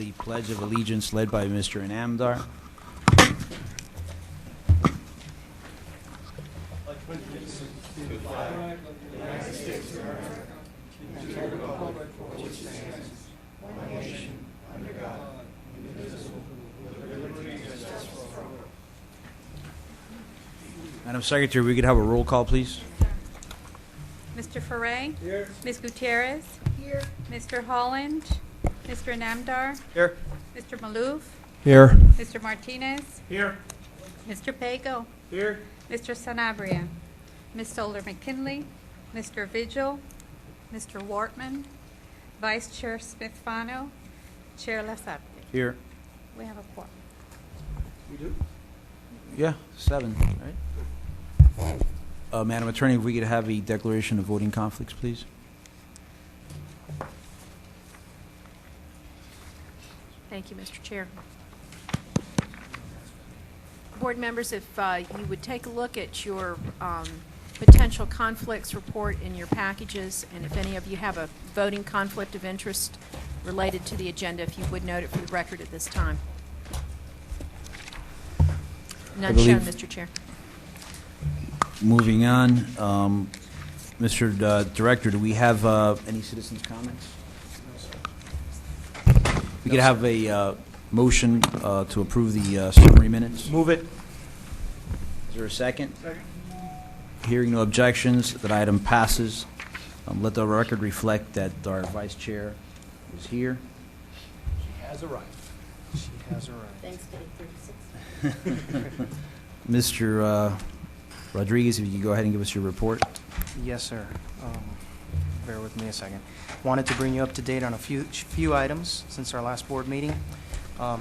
the Pledge of Allegiance led by Mr. Anamdar. Madam Secretary, we could have a roll call, please. Mr. Foray? Here. Ms. Gutierrez? Here. Mr. Holland? Mr. Namdar? Here. Mr. Malouf? Here. Mr. Martinez? Here. Mr. Pago? Here. Mr. Sanabria? Ms. Solar McKinley? Mr. Vigil? Mr. Wortman? Vice Chair Smith-Fano? Chair Lasarte? Here. We have a quorum. We do? Yeah, 7, right? Madam Attorney, if we could have a declaration of voting conflicts, please. Thank you, Mr. Chair. Board members, if you would take a look at your potential conflicts report in your packages, and if any of you have a voting conflict of interest related to the agenda, if you would note it for the record at this time. None shown, Mr. Chair. Moving on, Mr. Director, do we have any citizens' comments? We could have a motion to approve the summary minutes. Move it. Is there a second? Second. Hearing no objections, that item passes. Let the record reflect that our Vice Chair is here. She has arrived. She has arrived. Thanks, Day 36. Mr. Rodriguez, if you could go ahead and give us your report. Yes, sir. Bear with me a second. Wanted to bring you up to date on a few items since our last board meeting.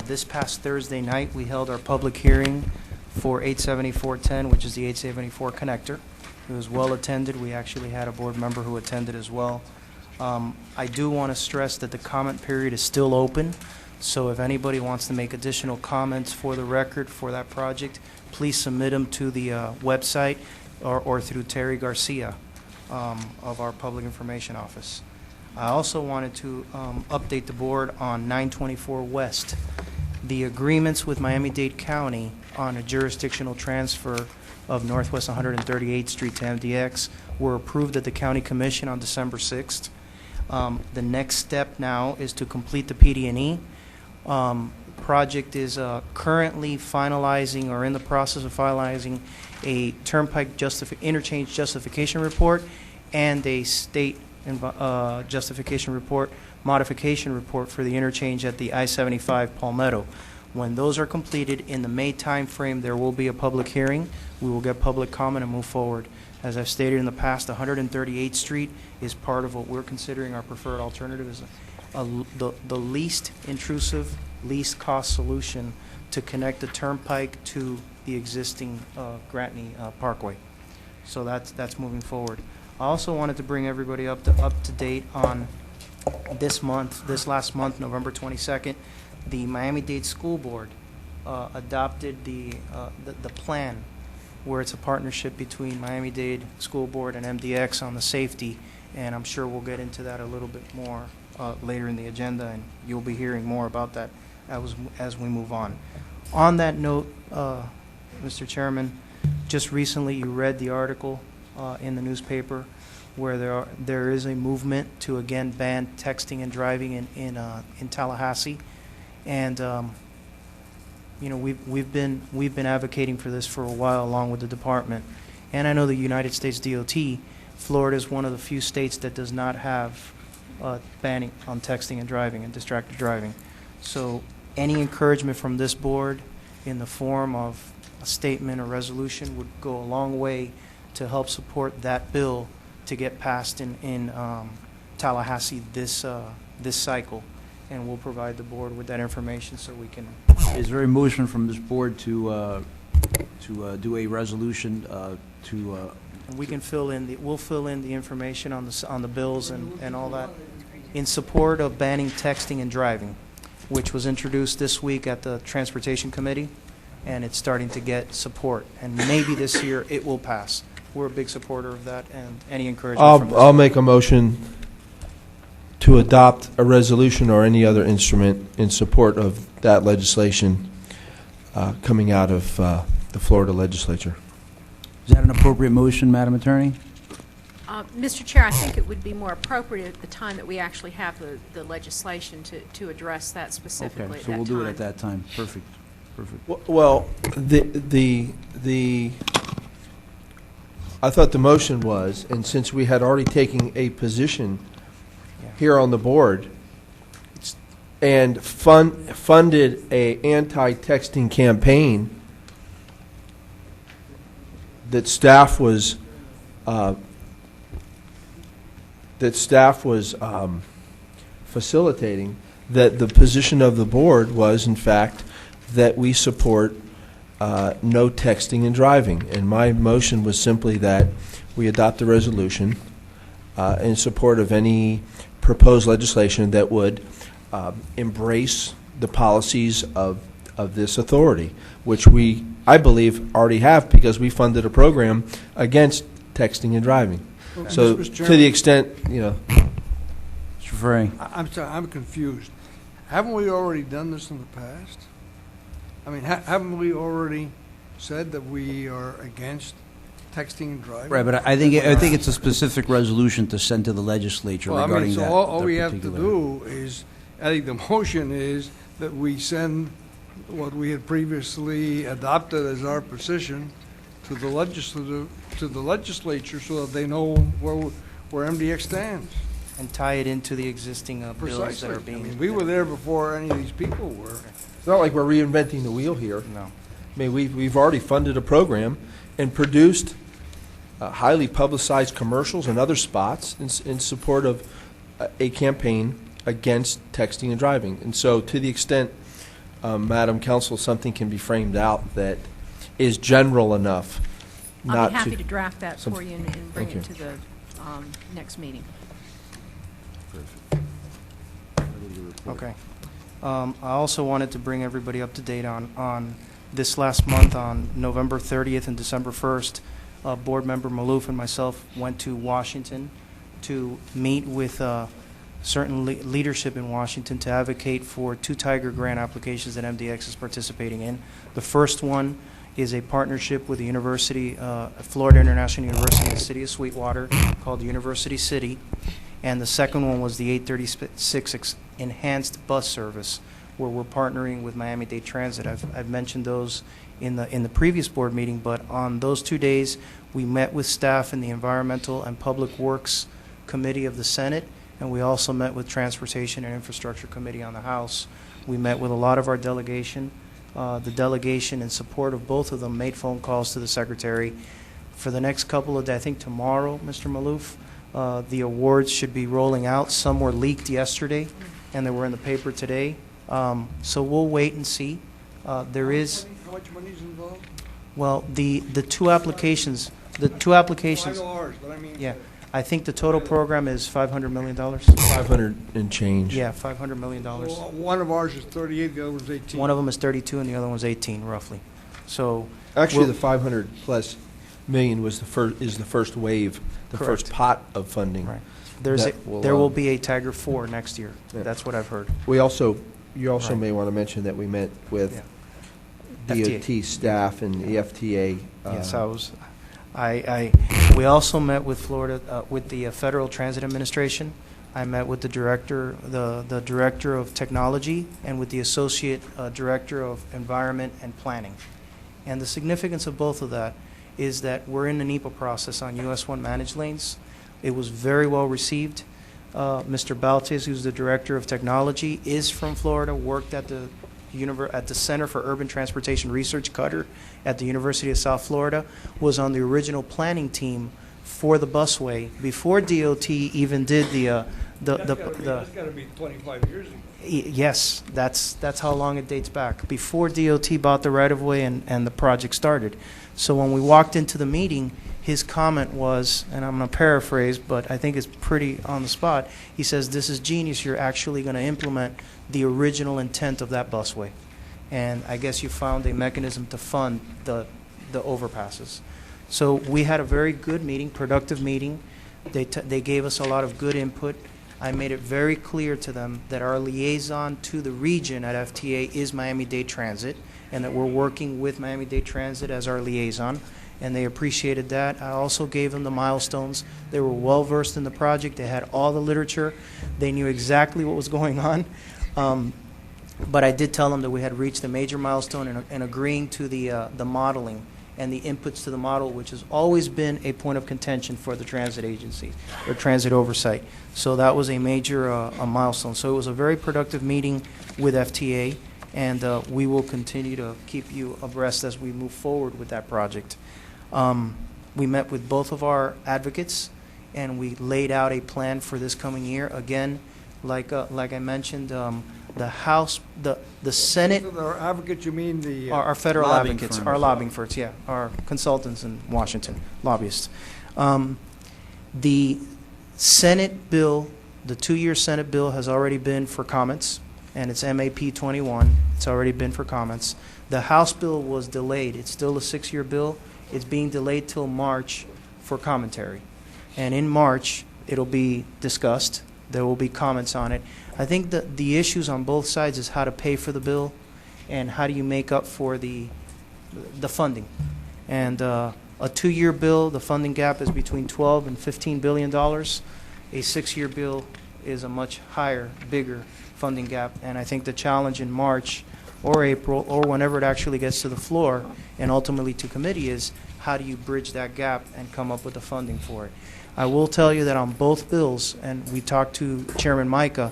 This past Thursday night, we held our public hearing for 87410, which is the 874 connector. It was well attended. We actually had a board member who attended as well. I do want to stress that the comment period is still open, so if anybody wants to make additional comments for the record for that project, please submit them to the website or through Terry Garcia of our Public Information Office. I also wanted to update the board on 924 West. The agreements with Miami-Dade County on a jurisdictional transfer of Northwest 138th Street to MDX were approved at the County Commission on December 6th. The next step now is to complete the PD&E. Project is currently finalizing or in the process of finalizing a turnpike interchange justification report and a state justification report, modification report for the interchange at the I-75 Palmetto. When those are completed in the May time frame, there will be a public hearing. We will get public comment and move forward. As I've stated in the past, 138th Street is part of what we're considering our preferred alternative as the least intrusive, least cost solution to connect the turnpike to the existing Gratney Parkway. So that's moving forward. I also wanted to bring everybody up to date on this last month, November 22nd, the Miami-Dade School Board adopted the plan where it's a partnership between Miami-Dade School Board and MDX on the safety, and I'm sure we'll get into that a little bit more later in the agenda, and you'll be hearing more about that as we move on. On that note, Mr. Chairman, just recently you read the article in the newspaper where there is a movement to again ban texting and driving in Tallahassee, and you know we've been advocating for this for a while along with the department, and I know the United States DOT. Florida is one of the few states that does not have banning on texting and driving and distracted driving. So any encouragement from this board in the form of a statement or resolution would go a long way to help support that bill to get passed in Tallahassee this cycle, and we'll provide the board with that information so we can. Is there a motion from this board to do a resolution to? We can we'll fill in the information on the bills and all that in support of banning texting and driving, which was introduced this week at the Transportation Committee, and it's starting to get support. And maybe this year it will pass. We're a big supporter of that, and any encouragement from I'll make a motion to adopt a resolution or any other instrument in support of that legislation coming out of the Florida legislature. Is that an appropriate motion, Madam Attorney? Mr. Chair, I think it would be more appropriate at the time that we actually have the legislation to address that specifically Okay, at so that we'll do it time. at that time. Perfect. Perfect. Well, I thought the motion was, and since we had already taken a position here on the board and funded a anti-texting campaign that staff was facilitating, that the position of the board was, in fact, that we support no texting and driving. And my motion was simply that we adopt a resolution in support of any proposed legislation that would embrace the policies of this authority, which we, I believe, already have because we funded a program against texting and driving. Okay. So Mr. to the extent, Mr. Frey. I'm sorry, I'm confused. Haven't we already done this in the past? I mean, haven't we already said that we are against texting and driving? Right, but I think it's a specific resolution to send to the legislature Well, I regarding mean, so that. all that we have to particular- do is, I think the motion is that we send what we had previously adopted as our position to the legislature so that they know where MDX stands. And tie it into the existing bills Precisely. that are I being. mean, we were there before any of these people were. it's not like we're reinventing the wheel here. No. I mean, we've already funded a program and produced highly publicized commercials and other spots in support of a campaign against texting and driving. And so to the extent, Madam Counsel, something can be framed out that is general enough I'll not be happy to draft that some- for you and bring Thank it to the next meeting. Okay. I also wanted to bring everybody up to date on this last month, on November 30th and December 1st. Board member Maloof and myself went to Washington to meet with certain leadership in Washington to advocate for 2 Tiger grant applications that MDX is participating in. The first one is a partnership with the University, Florida International University in the city of Sweetwater, called University City. And the second one was the 836 Enhanced Bus Service, where we're partnering with Miami-Dade Transit. I've mentioned those in the previous board meeting, but on those 2 days, we met with staff in the Environmental and Public Works Committee of the Senate, and we also met with Transportation and Infrastructure Committee on the House. We met with a lot of our delegation. The delegation, in support of both of them, made phone calls to the Secretary. For the next couple of days, I think tomorrow, Mr. Maloof, the awards should be rolling out. Some were leaked yesterday, and they were in the paper today. So we'll wait and see. There is, How much money is involved? well, the two applications, I know ours, but I mean. yeah, I think the total program is $500 million. 500 and change. Yeah, $500 million. Well, one of ours is 38, the other one's 18. One of them is 32, and the other one's 18, roughly. So, Actually, Well- the 500 plus million was is the first wave, the Correct. first pot of funding. right. That There will be a Tiger 4 next year. Yeah. That's what I've heard. You also Right. may want to mention that we met with Yeah. DOT staff and the FTA. Yes, we also met with Florida, with the Federal Transit Administration. I met with the director of technology, and with the associate director of environment and planning. And the significance of both of that is that we're in the NEPA process on US 1 managed lanes. It was very well received. Mr. Baltes, who's the director of technology, is from Florida, worked at the Center for Urban Transportation Research, Cutter, at the University of South Florida, was on the original planning team for the busway before DOT even did That's got to be 25 years ago. Yes, that's how long it dates back, before DOT bought the right-of-way and the project started. So when we walked into the meeting, his comment was, and I'm going to paraphrase, but I think it's pretty on the spot, he says, "This is genius, you're actually going to implement the original intent of that busway." And I guess you found a mechanism to fund the overpasses. So we had a very good meeting, productive meeting. They gave us a lot of good input. I made it very clear to them that our liaison to the region at FTA is Miami-Dade Transit, and that we're working with Miami-Dade Transit as our liaison, and they appreciated that. I also gave them the milestones. They were well-versed in the project. They had all the literature. They knew exactly what was going on. But I did tell them that we had reached a major milestone in agreeing to the modeling and the inputs to the model, which has always been a point of contention for the transit agency or transit oversight. So that was a major a milestone. So it was a very productive meeting with FTA, and we will continue to keep you abreast as we move forward with that project. We met with both of our advocates, and we laid out a plan for this coming year. Again, like I mentioned, the House, the Senate, Our advocates, you mean the? our federal Lobbying advocates, firms. our lobbying firms, yeah, our consultants in Washington, lobbyists. The Senate bill, the 2-year Senate bill has already been for comments, and it's MAP 21. It's already been for comments. The House bill was delayed. It's still a 6-year bill. It's being delayed till March for commentary. And in March, it'll be discussed. There will be comments on it. I think that the issues on both sides is how to pay for the bill and how do you make up for the funding. And a 2-year bill, the funding gap is between $12 and $15 billion. A 6-year bill is a much higher, bigger funding gap. And I think the challenge in March or April or whenever it actually gets to the floor and ultimately to committee is how do you bridge that gap and come up with the funding for it. I will tell you that on both bills, and we talked to Chairman Micah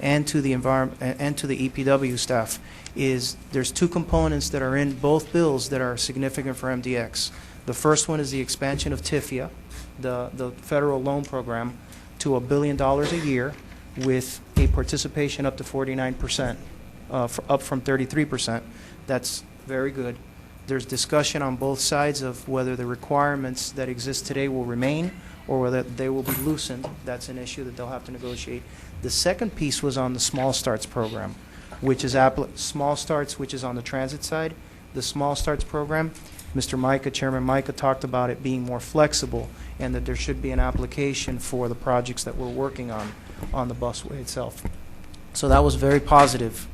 and to the environment and to the EPW staff, is there's 2 components that are in both bills that are significant for MDX. The first one is the expansion of TIFIA, the federal loan program, to $1 billion a year with a participation up to 49%, up from 33%. That's very good. There's discussion on both sides of whether the requirements that exist today will remain or whether they will be loosened. That's an issue that they'll have to negotiate. The second piece was on the Small Starts program, which is Small Starts, which is on the transit side. The Small Starts program, Mr. Micah, Chairman Micah talked about it being more flexible and that there should be an application for the projects that we're working on the busway itself. So that was very positive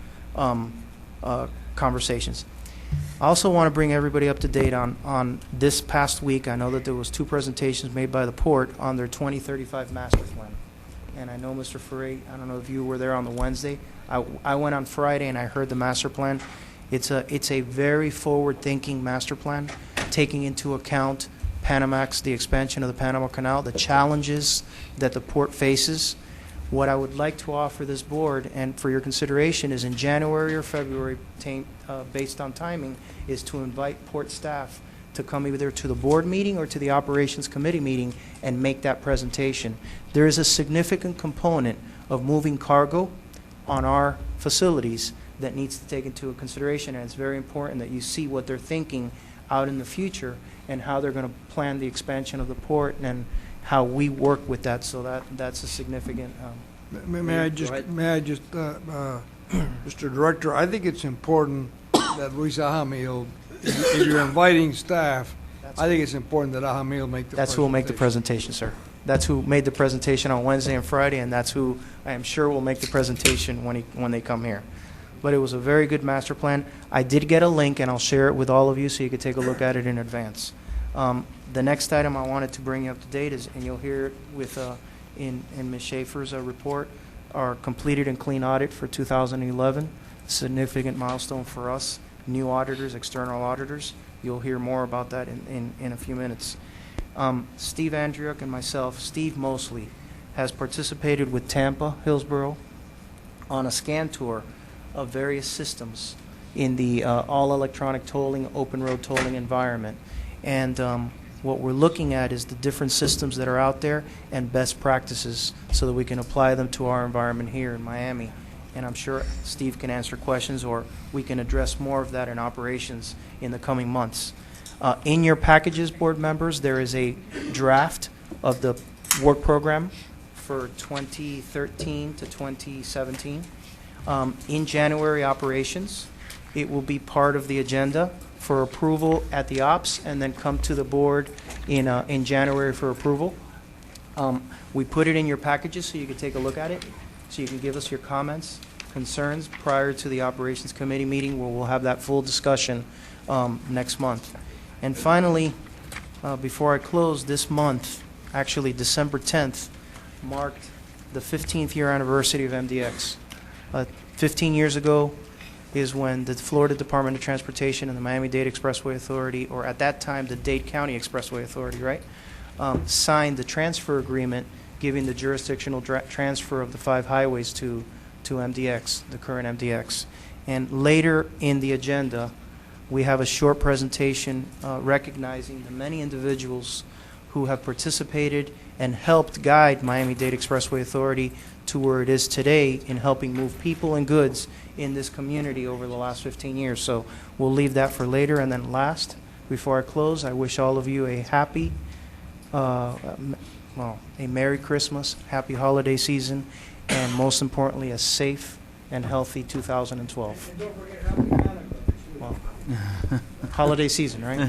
conversations. I also want to bring everybody up to date on this past week. I know that there was 2 presentations made by the port on their 2035 master plan. And I know Mr. Ferre, I don't know if you were there on the Wednesday. I went on Friday and I heard the master plan. It's a very forward-thinking master plan, taking into account Panamax, the expansion of the Panama Canal, the challenges that the port faces. What I would like to offer this board, and for your consideration, is in January or February, based on timing, is to invite port staff to come either to the board meeting or to the operations committee meeting and make that presentation. There is a significant component of moving cargo on our facilities that needs to take into consideration, and it's very important that you see what they're thinking out in the future and how they're going to plan the expansion of the port and how we work with that. So that's a significant. May I just, Mr. Director, I think it's important that Luis Ajamil, if you're inviting staff, I think it's important that Ajamil make the presentation. That's who will make the presentation, sir. That's who made the presentation on Wednesday and Friday, and that's who I am sure will make the presentation when they come here. But it was a very good master plan. I did get a link, and I'll share it with all of you so you can take a look at it in advance. The next item I wanted to bring you up to date is, and you'll hear it with in Ms. Schaefer's report, our completed and clean audit for 2011. Significant milestone for us. New auditors, external auditors. You'll hear more about that in a few minutes. Steve Andriuk and myself, Steve Mosley, has participated with Tampa, Hillsborough, on a scan tour of various systems in the all-electronic tolling, open road tolling environment. And what we're looking at is the different systems that are out there and best practices so that we can apply them to our environment here in Miami. And I'm sure Steve can answer questions or we can address more of that in operations in the coming months. In your packages, board members, there is a draft of the work program for 2013 to 2017. In January operations, it will be part of the agenda for approval at the ops and then come to the board in January for approval. We put it in your packages so you can take a look at it, so you can give us your comments, concerns prior to the Operations Committee meeting, where we'll have that full discussion next month. And finally, before I close, this month, actually December 10th, marked the 15th year anniversary of MDX. 15 years ago is when the Florida Department of Transportation and the Miami-Dade Expressway Authority, or at that time the Dade County Expressway Authority, right, signed the transfer agreement giving the jurisdictional transfer of the 5 highways to MDX, the current MDX. And later in the agenda, we have a short presentation recognizing the many individuals who have participated and helped guide Miami-Dade Expressway Authority to where it is today in helping move people and goods in this community over the last 15 years. So we'll leave that for later. And then last, before I close, I wish all of you a happy, a Merry Christmas, happy holiday season, and most importantly, a safe and healthy 2012. And don't forget Happy Hanukkah. Well, holiday season, right?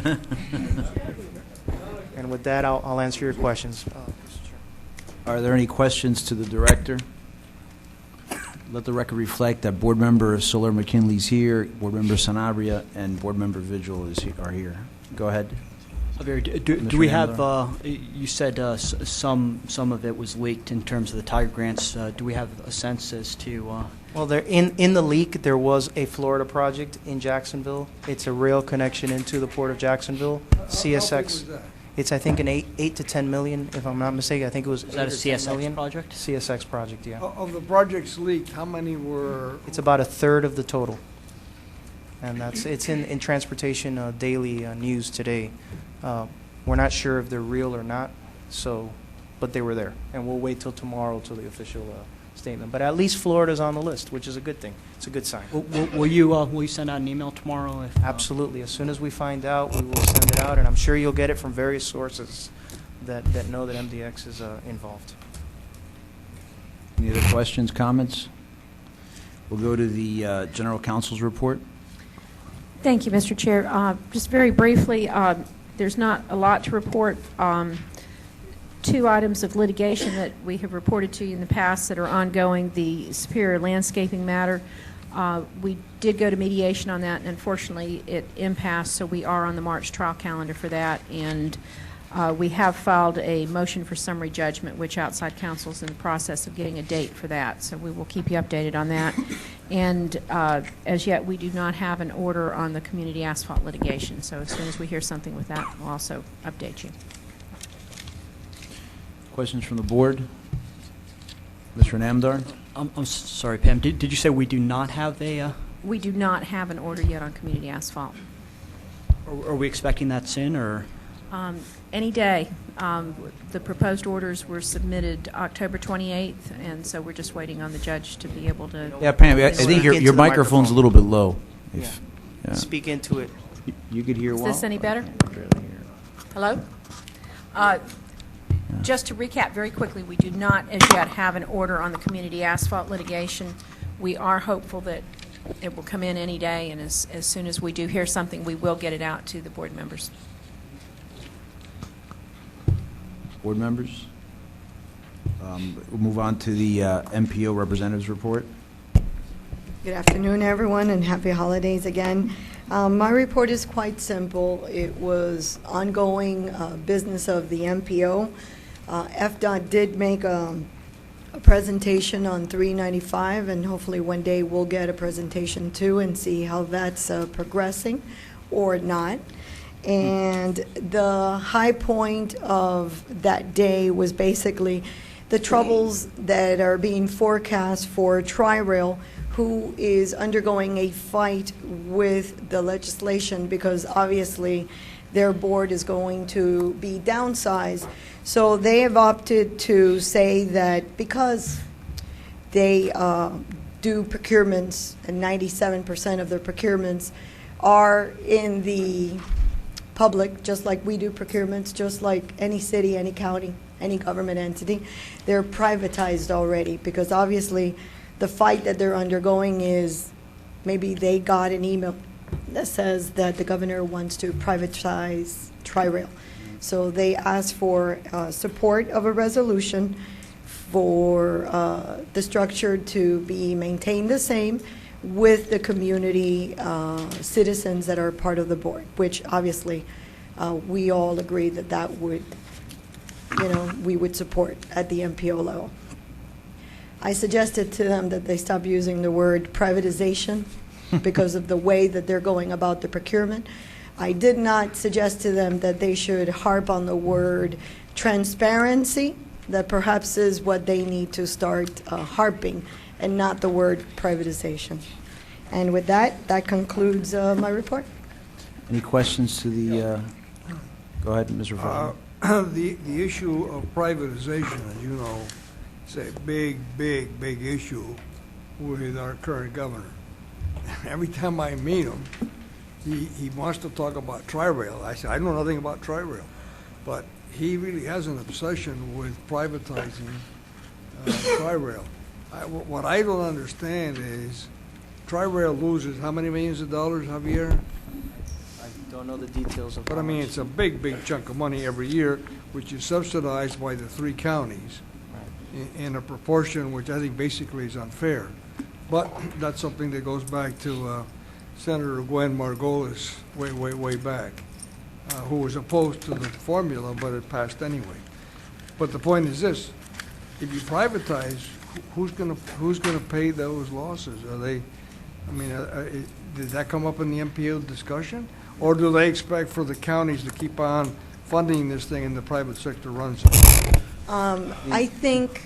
And with that, I'll answer your questions. Are there any questions to the director? Let the record reflect that Board Member Soler McKinley is here, Board Member Sanabria, and Board Member Vigil are here. Go ahead. Javier, do Mr. we have, Namdar? you said some of it was leaked in terms of the Tiger grants. Do we have a sense as to? Well, there in the leak, there was a Florida project in Jacksonville. It's a rail connection into the Port of Jacksonville. How big CSX. was that? It's, I think, an 8 to 10 million, if I'm not mistaken. I think it was. Is that a 8 or 10 CSX million. project? CSX project, yeah. Of the projects leaked, how many were? It's about a third of the total. And it's in Transportation Daily News today. We're not sure if they're real or not, but they were there. And we'll wait till tomorrow till the official statement. But at least Florida's on the list, which is a good thing. It's a good sign. Will you send out an email tomorrow? If, Absolutely. As soon as we find out, we will send it out, and I'm sure you'll get it from various sources that know that MDX is involved. Any other questions, comments? We'll go to the General Counsel's report. Thank you, Mr. Chair. Just very briefly, there's not a lot to report. 2 items of litigation that we have reported to you in the past that are ongoing. The Superior Landscaping matter, we did go to mediation on that, and unfortunately it impassed, so we are on the March trial calendar for that. And we have filed a motion for summary judgment, which outside counsel is in the process of getting a date for that, so we will keep you updated on that. And as yet, we do not have an order on the community asphalt litigation, so as soon as we hear something with that, we'll also update you. Questions from the board? Mr. Namdar? I'm sorry, Pam. Did you say we do not have a? We do not have an order yet on community asphalt. Are we expecting that soon, or? Any day. The proposed orders were submitted October 28th, and so we're just waiting on the judge to be able to. Yeah, Pam, I Speak think into your the microphone's a microphone. little bit low. Yeah. Speak into it. You could hear Is well? this any better? Hello? Just to recap very quickly, we do not as yet have an order on the community asphalt litigation. We are hopeful that it will come in any day, and as soon as we do hear something, we will get it out to the board members. Board members? We'll move on to the MPO representatives report. Good afternoon, everyone, and happy holidays again. My report is quite simple. It was ongoing business of the MPO. FDOT did make a presentation on 395, and hopefully one day we'll get a presentation too and see how that's progressing or not. And the high point of that day was basically the troubles that are being forecast for Tri-Rail, who is undergoing a fight with the legislation because obviously their board is going to be downsized. So they have opted to say that because they do procurements, and 97% of their procurements are in the public, just like we do procurements, just like any city, any county, any government entity, they're privatized already because obviously the fight that they're undergoing is maybe they got an email that says that the governor wants to privatize Tri-Rail. So they asked for support of a resolution for the structure to be maintained the same with the community citizens that are part of the board, which obviously we all agree that that would, we would support at the MPO level. I suggested to them that they stop using the word privatization because of the way that they're going about the procurement. I did not suggest to them that they should harp on the word transparency. That perhaps is what they need to start harping, and not the word privatization. And with that, that concludes my report. Any questions to the, go ahead, Mr. Farmer. The issue of privatization, as you know, is a big issue with our current governor. Every time I meet him, he wants to talk about Tri-Rail. I said, I know nothing about Tri-Rail, but he really has an obsession with privatizing Tri-Rail. What I don't understand is Tri-Rail loses how many millions of dollars, Javier? I don't know the details of But I mean, it's a big chunk of money every year, which is subsidized by the 3 counties in a proportion which I think basically is unfair. But that's something that goes back to Senator Gwen Margolis way back, who was opposed to the formula, but it passed anyway. But the point is this: if you privatize, who's gonna pay those losses? Are they? I mean, did that come up in the MPO discussion, or do they expect for the counties to keep on funding this thing and the private sector runs it? I think,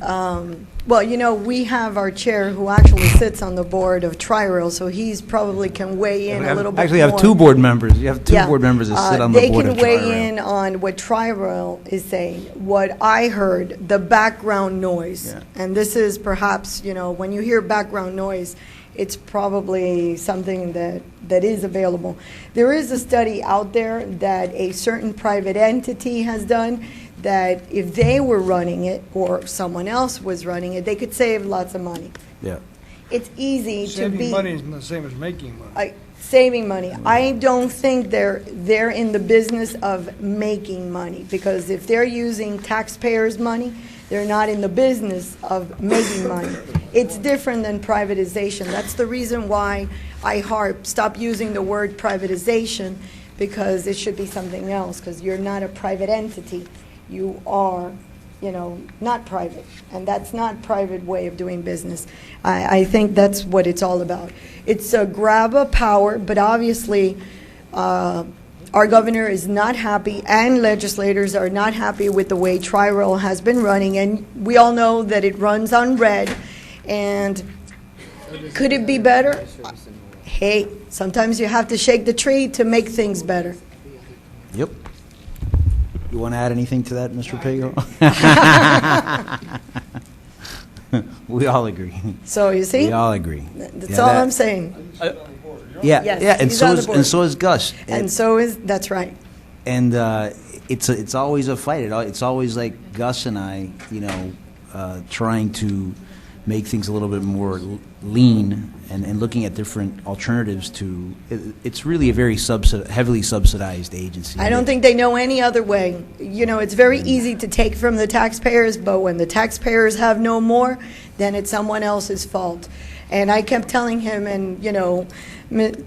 well, we have our chair who actually sits on the board of Tri-Rail, so he's probably can weigh in a little bit more. Actually, you have 2 board members. You have 2 Yeah. board members that sit on the board of They can Tri-Rail. weigh in on what Tri-Rail is saying. What I heard, the background noise, Yeah. and this is perhaps, when you hear background noise, it's probably something that is available. There is a study out there that a certain private entity has done that if they were running it or someone else was running it, they could save lots of money. Yeah. It's easy to be... Saving money isn't the same as making money. Saving money. I don't think they're in the business of making money, because if they're using taxpayers' money, they're not in the business of making money. It's different than privatization. That's the reason why I stop using the word privatization, because it should be something else, because you're not a private entity. You are, not private, and that's not private way of doing business. I think that's what it's all about. It's a grab of power, but obviously our governor is not happy, and legislators are not happy with the way Tri-Rail has been running, and we all know that it runs on red. And could it be better? Hey, sometimes you have to shake the tree to make things better. Yep. You want to add anything to that, Mr. Pago? We all agree. So you see, We all agree. that's Yeah, all that- I'm saying. Yeah, Yes, yeah, and he's so on the is board. and so is Gus. And so is, that's right. And it's always a fight. It's always like Gus and I, trying to make things a little bit more lean and looking at different alternatives to. It's really a very heavily subsidized agency. I don't think they know any other way. It's very easy to take from the taxpayers, but when the taxpayers have no more, then it's someone else's fault. And I kept telling him, and,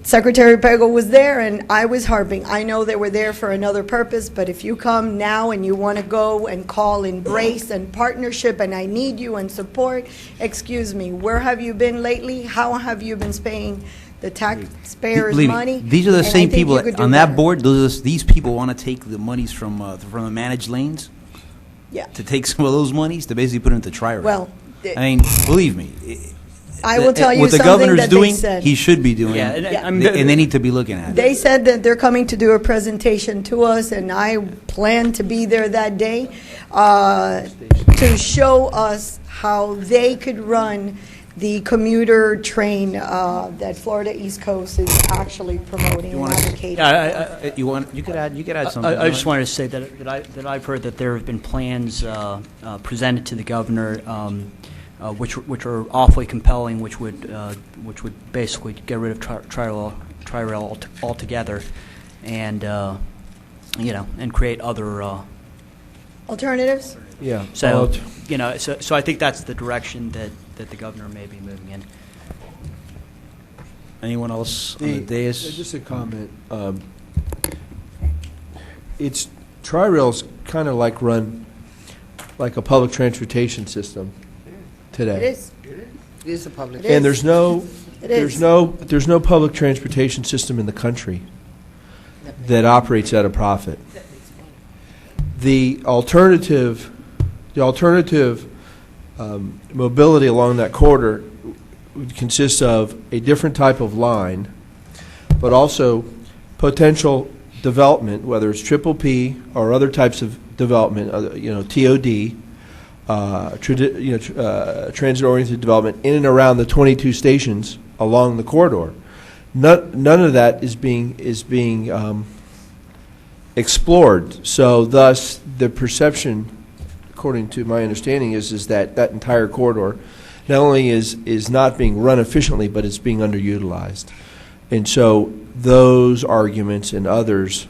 Secretary Pego was there, and I was harping. I know they were there for another purpose, but if you come now and you want to go and call embrace and partnership, and I need you and support, excuse me, where have you been lately? How have you been spending the taxpayers' Believe me, money? these are the And I same think people you could do on that better. board. These people want to take the monies from the managed lanes. Yeah. To take some of those monies to basically put into Tri-Rail. Well, I mean, believe me. I will tell you what the something governor's that they doing, said. he should be doing, Yeah, and they need to be looking at it. They said that they're coming to do a presentation to us, and I plan to be there that day to show us how they could run the commuter train that Florida East Coast is actually promoting and advocating. You could add something. I just wanted to say that I've heard that there have been plans presented to the governor, which are awfully compelling, which would basically get rid of Tri-Rail altogether, and and create other. Alternatives? Yeah. So so I think that's the direction that the governor may be moving in. Anyone else on the dais? Just a comment. Tri-Rail's kind of run like a public transportation system today. It is. It is a public. It And is. there's no public transportation system in the country that operates at a profit. The alternative mobility along that corridor would consist of a different type of line, but also potential development, whether it's triple P or other types of development, TOD, transit-oriented development in and around the 22 stations along the corridor. None of that is being explored. So thus, the perception, according to my understanding, is that that entire corridor not only is not being run efficiently, but it's being underutilized. And so those arguments and others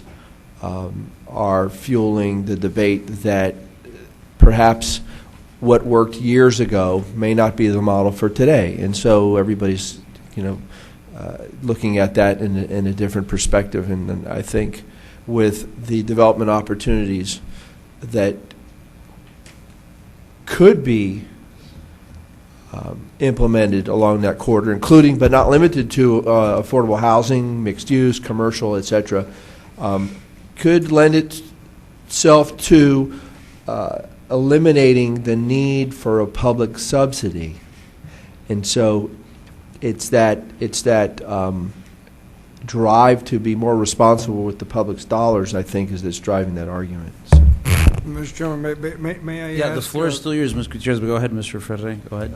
are fueling the debate that perhaps what worked years ago may not be the model for today. And so everybody's, looking at that in a different perspective. And I think with the development opportunities that could be implemented along that corridor, including but not limited to affordable housing, mixed use, commercial, et cetera, could lend itself to eliminating the need for a public subsidy. And so it's that drive to be more responsible with the public's dollars, I think, is that's driving that argument. So. Mr. Chairman, may I ask? Yeah, the floor is still yours, Mr. Gutierrez, but go ahead, Mr. Ferre. Go ahead.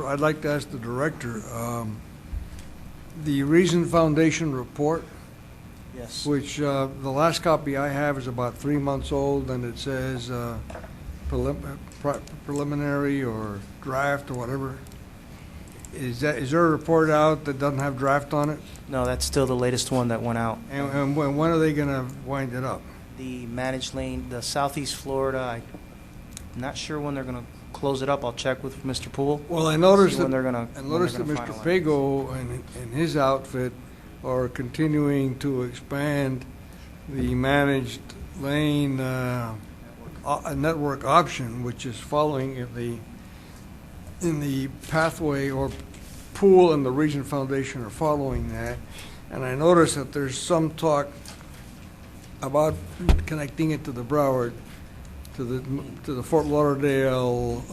I'd like to ask the director, the Reason Foundation report, Yes. which the last copy I have is about 3 months old, and it says preliminary or draft or whatever. Is there a report out that doesn't have draft on it? No, that's still the latest one that went out. And when are they going to wind it up? The managed lane, the Southeast Florida, I'm not sure when they're going to close it up. I'll check with Mr. Poole. Well, I noticed when that they're gonna Mr. finalize. Pago and his outfit are continuing to expand the managed lane network option, which is following in the pathway, or Poole and the Region Foundation are following that. And I noticed that there's some talk about connecting it to the Broward, to the Fort Lauderdale,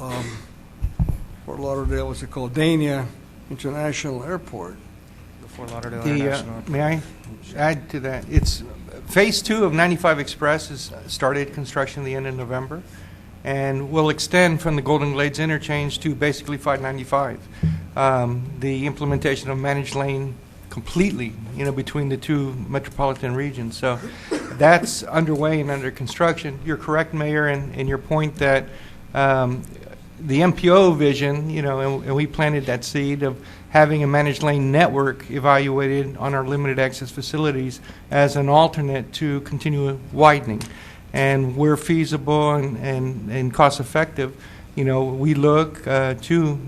what's it called, Dania International Airport. The Fort Lauderdale International Airport. May I add to that? It's Phase 2 of 95 Express has started construction the end of November, and will extend from the Golden Glades interchange to basically 595. The implementation of managed lane completely, between the two metropolitan regions. So that's underway and under construction. You're correct, Mayor, in your point that the MPO vision, and we planted that seed of having a managed lane network evaluated on our limited access facilities as an alternate to continue widening. And where feasible and cost effective, we look to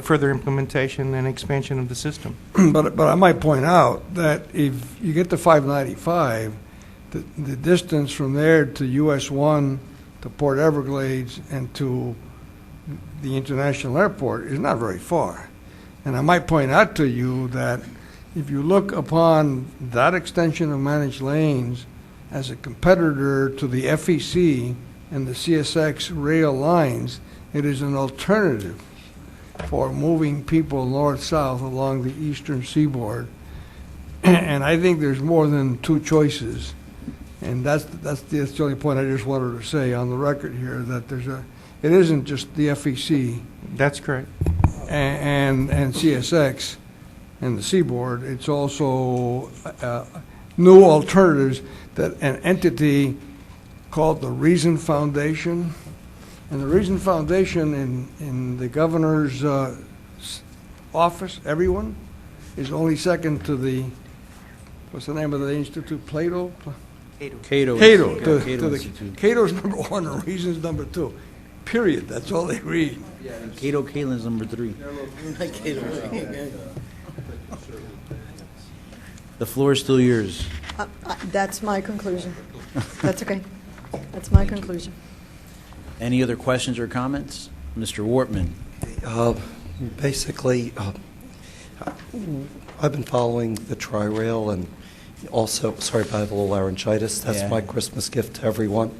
further implementation and expansion of the system. But I might point out that if you get to 595, the distance from there to US 1 to Port Everglades and to the international airport is not very far. And I might point out to you that if you look upon that extension of managed lanes as a competitor to the FEC and the CSX rail lines, it is an alternative for moving people north-south along the eastern seaboard. And I think there's more than two choices. And that's the only point I just wanted to say on the record here, that it isn't just the FEC. That's correct. And CSX and the seaboard. It's also new alternatives that an entity called the Reason Foundation. And the Reason Foundation in the governor's office, everyone, is only second to the, what's the name of the institute, Plato? Cato. Cato, Cato to the, Institute. Cato's number one and Reason's number two. Period. That's all they read. And Cato Kalin's number 3. The floor is still yours. That's my conclusion. That's okay. That's my conclusion. Any other questions or comments? Mr. Wortman. Basically, I've been following the Tri-Rail, and also, sorry if I have a little laryngitis. That's Yeah. my Christmas gift to everyone.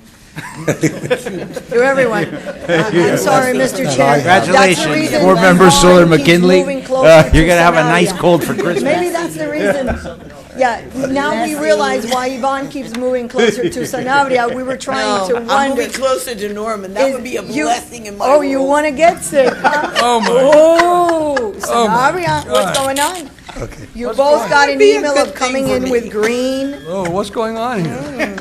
To everyone. I'm sorry, Mr. Chair. Congratulations, That's the Board reason Member Vaughn Soler keeps McKinley. moving closer You're to going to have a Sanabria. nice cold for Christmas. Maybe that's the reason. Yeah, now we realize why Yvonne keeps moving closer to Sanabria. We were trying to I'm wonder. moving closer to Norman. That Is would be a you- blessing in my Oh, you world. want to get sick, huh? Oh, my. Oh, Oh, my Sanabria, what's going on? Okay. You What's both going got on? an Be a email good of coming thing in for with me. green. Oh, what's going on here?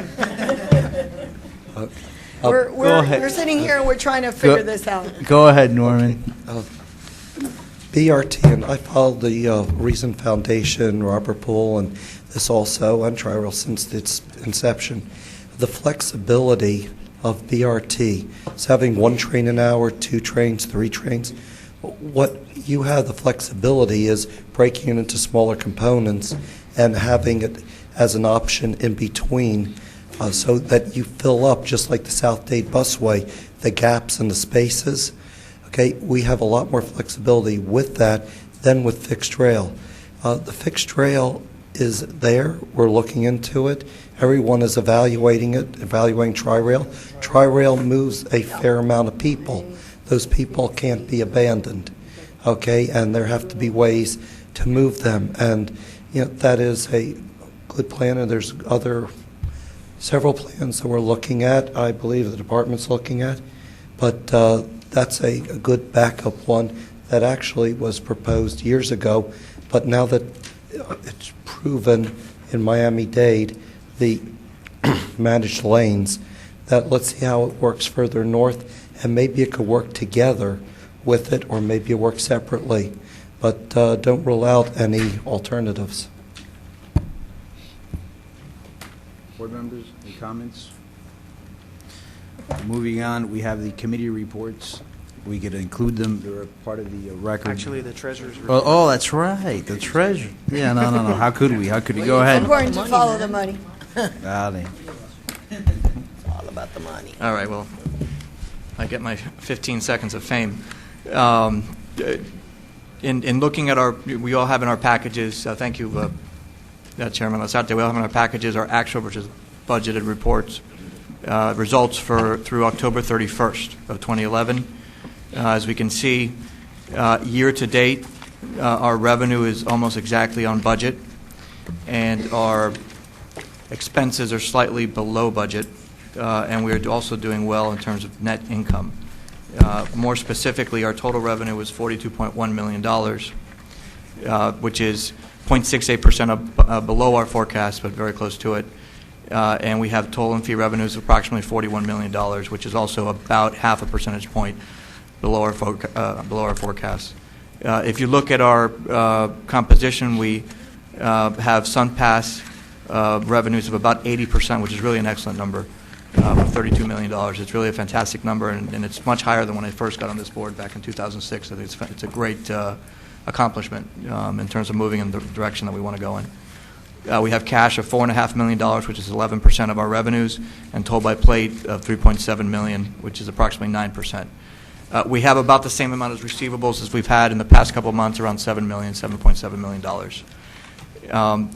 We're sitting here and we're trying to figure this out. Go ahead, Norman. BRT, and I followed the Reason Foundation, Robert Poole, and this also, and Tri-Rail since its inception. The flexibility of BRT, is having 1 train an hour, 2 trains, 3 trains. What you have the flexibility is breaking it into smaller components and having it as an option in between, so that you fill up, just like the South Dade busway, the gaps and the spaces. Okay, we have a lot more flexibility with that than with fixed rail. The fixed rail is there. We're looking into it. Everyone is evaluating it, evaluating Tri-Rail. Tri-Rail moves a fair amount of people. Those people can't be abandoned, okay, and there have to be ways to move them. And, that is a good plan, and there's several plans that we're looking at, I believe the department's looking at, but that's a good backup one that actually was proposed years ago, but now that it's proven in Miami-Dade, the managed lanes, that let's see how it works further north, and maybe it could work together with it, or maybe it works separately, but don't rule out any alternatives. Board members, any comments? Moving on, we have the committee reports. We could include them. They're a part of the record. Actually, the treasurer's Oh, that's right, the treasure. Yeah, no. How could we? How could we? Go ahead. Important to follow the money. Golly. It's all about the money. All right, well, I get my 15 seconds of fame. In looking at we all have in our packages, thank you, Chairman Lasarte, we all have in our packages our actual versus budgeted reports, results through October 31st of 2011. As we can see, year to date, our revenue is almost exactly on budget, and our expenses are slightly below budget, and we're also doing well in terms of net income. More specifically, our total revenue was $42.1 million, which is 0.68% below our forecast, but very close to it. And we have toll and fee revenues of approximately $41 million, which is also about half a percentage point below our forecast. If you look at our composition, we have SunPass revenues of about 80%, which is really an excellent number, $32 million. It's really a fantastic number, and it's much higher than when I first got on this board back in 2006. I think it's a great accomplishment in terms of moving in the direction that we want to go in. We have cash of $4.5 million, which is 11% of our revenues, and toll by plate of $3.7 million, which is approximately 9%. We have about the same amount of receivables as we've had in the past couple of months, around $7.7 million.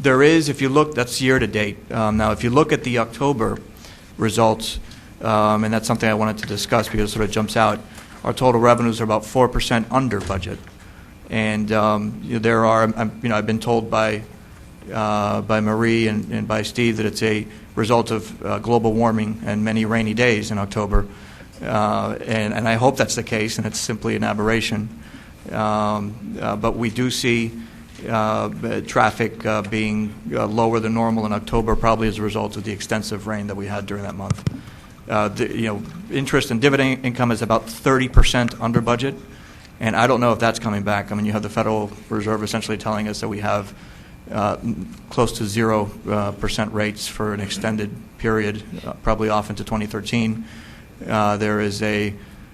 There is, if you look, that's year to date. Now, if you look at the October results, and that's something I wanted to discuss because it sort of jumps out, our total revenues are about 4% under budget. And there are, I've been told by Marie and by Steve that it's a result of global warming and many rainy days in October. And I hope that's the case, and it's simply an aberration. But we do see traffic being lower than normal in October, probably as a result of the extensive rain that we had during that month. Interest and dividend income is about 30% under budget, and I don't know if that's coming back. I mean, you have the Federal Reserve essentially telling us that we have close to 0% rates for an extended period, probably off into 2013. There is a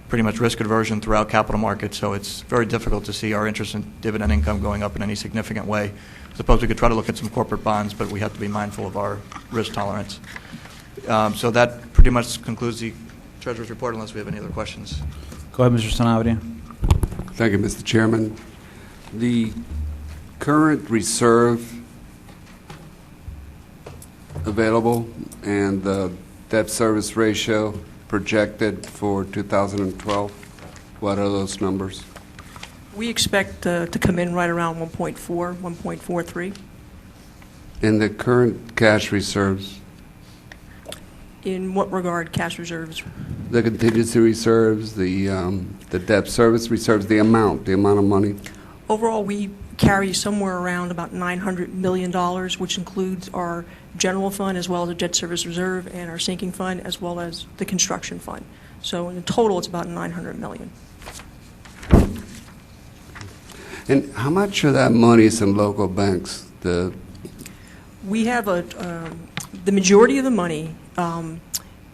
pretty much risk aversion throughout capital markets, so it's very difficult to see our interest and dividend income going up in any significant way. I suppose we could try to look at some corporate bonds, but we have to be mindful of our risk tolerance. So that pretty much concludes the Treasurer's report, unless we have any other questions. Go ahead, Mr. Sanabria. Thank you, Mr. Chairman. The current reserve available and the debt service ratio projected for 2012, what are those numbers? We expect to come in right around 1.4, 1.43. In the current cash reserves, In what regard, cash reserves? the contingency reserves, the debt service reserves, the amount of money? Overall, we carry somewhere around about $900 million, which includes our general fund as well as the debt service reserve and our sinking fund as well as the construction fund. So in total, it's about $900 million. And how much of that money is in local banks? We have the majority of the money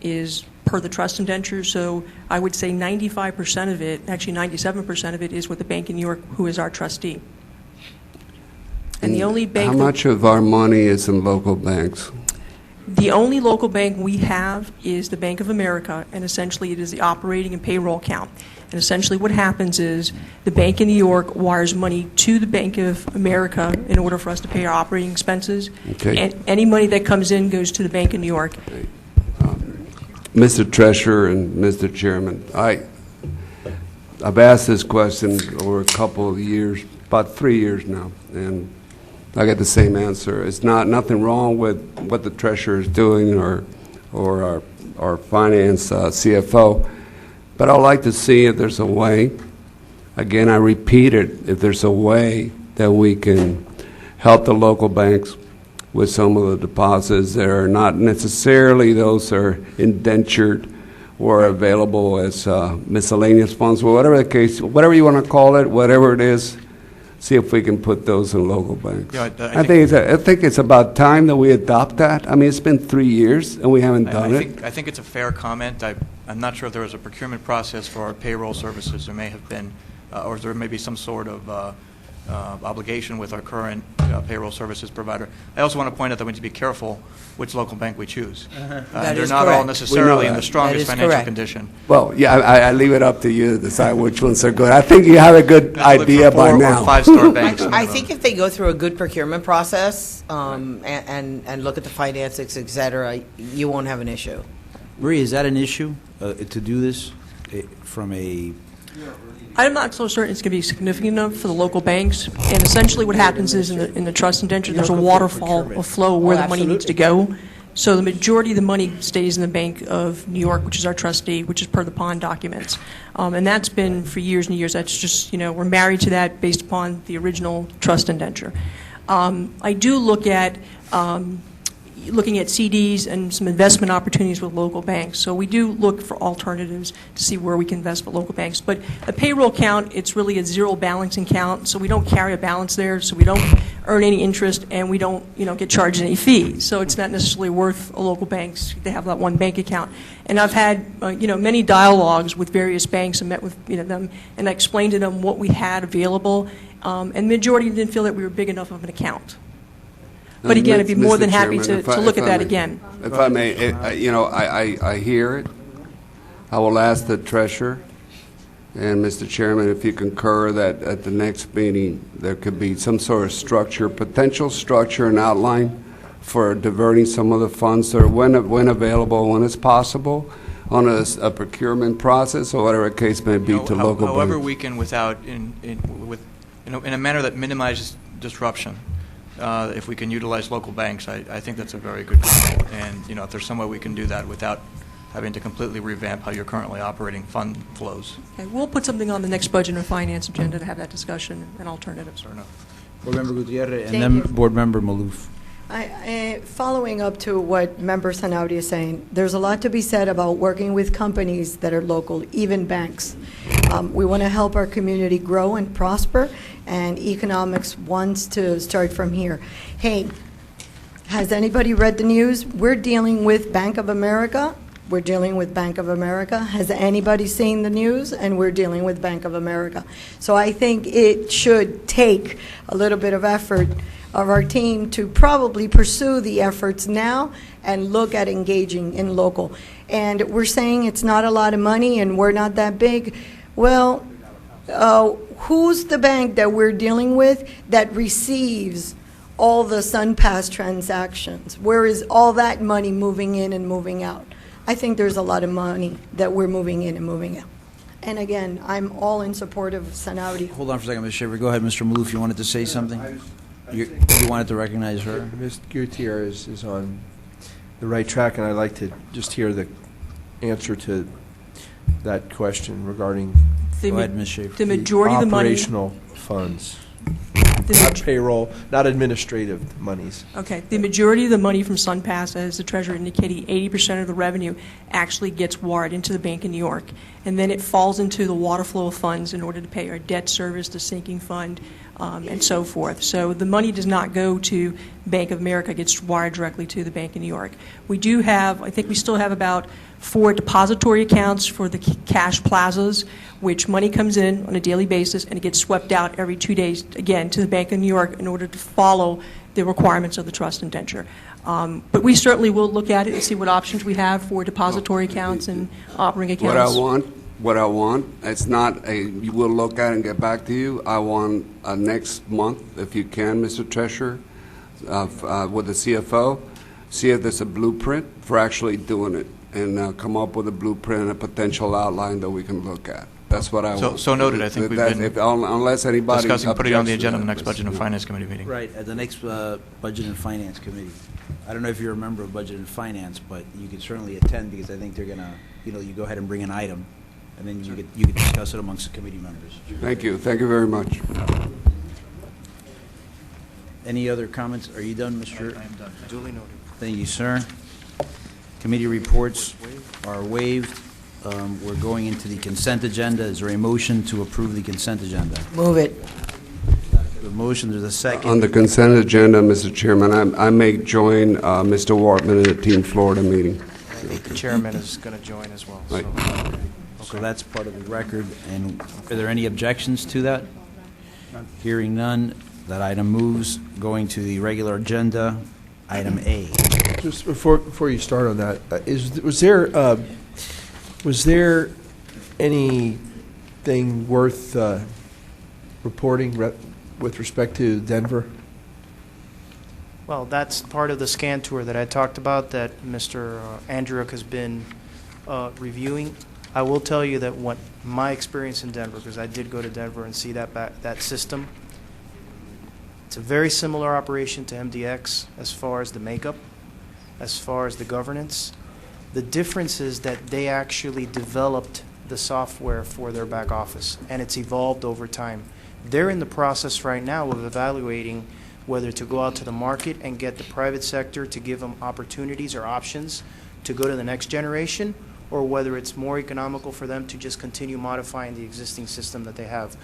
is per the trust indenture, so I would say 95% of it, actually 97% of it, is with the Bank of New York, who is our trustee. And the only bank... How much of our money is in local banks? The only local bank we have is the Bank of America, and essentially it is the operating and payroll account. And essentially what happens is the Bank of New York wires money to the Bank of America in order for us to pay our operating expenses. Okay. And any money that comes in goes to the Bank of New York. Mr. Treasurer and Mr. Chairman, I've asked this question over a couple of years, about 3 years now, and I get the same answer. It's nothing wrong with what the Treasurer is doing or our finance CFO, but I'd like to see if there's a way, again, I repeat it, if there's a way that we can help the local banks with some of the deposits that are not necessarily those that are indentured or available as miscellaneous funds, or whatever the case, whatever you want to call it, whatever it is, see if we can put those in local banks. Yeah, I think it's about time that we adopt that. I mean, it's been 3 years and we haven't done it. I think it's a fair comment. I'm not sure if there was a procurement process for our payroll services. There may have been, or there may be some sort of obligation with our current payroll services provider. I also want to point out that we need to be careful which local bank we choose. They're not all necessarily in the strongest financial condition. Well, yeah, I leave it up to you to decide which ones are good. I think you have a good idea by now. 5-star banks. I think if they go through a good procurement process and look at the finances, et cetera, you won't have an issue. Marie, is that an issue to do this from a... I'm not so certain it's going to be significant enough for the local banks. And essentially what happens is in the trust indenture, there's a waterfall of flow where the money needs to go. So the majority of the money stays in the Bank of New York, which is our trustee, which is per the pond documents. And that's been for years and years. That's just, we're married to that based upon the original trust indenture. I do look at looking at CDs and some investment opportunities with local banks. So we do look for alternatives to see where we can invest with local banks. But a payroll account, it's really a zero balancing account, so we don't carry a balance there, so we don't earn any interest, and we don't, get charged any fees. So it's not necessarily worth a local banks to have that one bank account. And I've had, many dialogues with various banks and met with, them, and I explained to them what we had available, and the majority didn't feel that we were big enough of an account. But again, I'd be more than happy to look at that again. If I may, I hear it. I will ask the Treasurer and Mr. Chairman if you concur that at the next meeting there could be some sort of structure, potential structure and outline for diverting some of the funds that are when available, when it's possible, on a procurement process or whatever the case may be to local banks. However we can, in a manner that minimizes disruption. If we can utilize local banks, I think that's a very good goal. And if there's some way we can do that without having to completely revamp how you're currently operating fund flows. Okay, we'll put something on the next budget and finance agenda to have that discussion and alternatives. Fair enough. Board Member Gutierrez, and Thank then you. Board Member Maloof. Following up to what Member Sanabria is saying, there's a lot to be said about working with companies that are local, even banks. We want to help our community grow and prosper, and economics wants to start from here. Hey, has anybody read the news? We're dealing with Bank of America. We're dealing with Bank of America. Has anybody seen the news? And we're dealing with Bank of America. So I think it should take a little bit of effort of our team to probably pursue the efforts now and look at engaging in local. And we're saying it's not a lot of money and we're not that big. Well, who's the bank that we're dealing with that receives all the SunPass transactions? Where is all that money moving in and moving out? I think there's a lot of money that we're moving in and moving out. And again, I'm all in support of Sanabria. Hold on for a second, Ms. Shaver. Go ahead, Mr. Maloof. You wanted to say something? You wanted to recognize her? Ms. Gutierrez is on the right track, and I'd like to just hear the answer to that question regarding Go ahead, Ms. Shaver. The majority of the money. Operational funds. Not payroll, not administrative monies. Okay. The majority of the money from SunPass, as the treasurer indicated, 80% of the revenue actually gets wired into the Bank of New York. And then it falls into the water flow of funds in order to pay our debt service, the sinking fund, and so forth. So the money does not go to Bank of America. It gets wired directly to the Bank of New York. We do have, I think we still have about 4 depository accounts for the cash plazas, which money comes in on a daily basis and it gets swept out every 2 days, again, to the Bank of New York in order to follow the requirements of the trust indenture. But we certainly will look at it and see what options we have for depository accounts and operating accounts. What I want, it's not a, you will look at it and get back to you. I want next month, if you can, Mr. Treasurer, with the CFO, see if there's a blueprint for actually doing it and come up with a blueprint and a potential outline that we can look at. That's what I want. So noted. I think we've been unless anybody discussing putting it on the objects to agenda of the that, next Budget and Finance Committee meeting. Right, at the next Budget and Finance Committee. I don't know if you're a member of Budget and Finance, but you could certainly attend because I think they're going to, you go ahead and bring an item, and then you could discuss it amongst the committee members. Thank you. Thank you very much. Any other comments? Are you done, Mr.? I am done. Duly noted. Thank you, sir. Committee reports are waived. We're going into the consent agenda. Is there a motion to approve the consent agenda? Move it. The motion, there's a second. On the consent agenda, Mr. Chairman, I may join Mr. Wortman in the Team Florida meeting. I think the chairman is going to join as well. Right. So that's part of the record. And are there any objections to that? Hearing none, that item moves. Going to the regular agenda, item A. Just before you start on that, was there anything worth reporting with respect to Denver? Well, that's part of the scan tour that I talked about that Mr. Andrew has been reviewing. I will tell you that what my experience in Denver, because I did go to Denver and see that system, it's a very similar operation to MDX as far as the makeup, as far as the governance. The difference is that they actually developed the software for their back office, and it's evolved over time. They're in the process right now of evaluating whether to go out to the market and get the private sector to give them opportunities or options to go to the next generation, or whether it's more economical for them to just continue modifying the existing system that they have.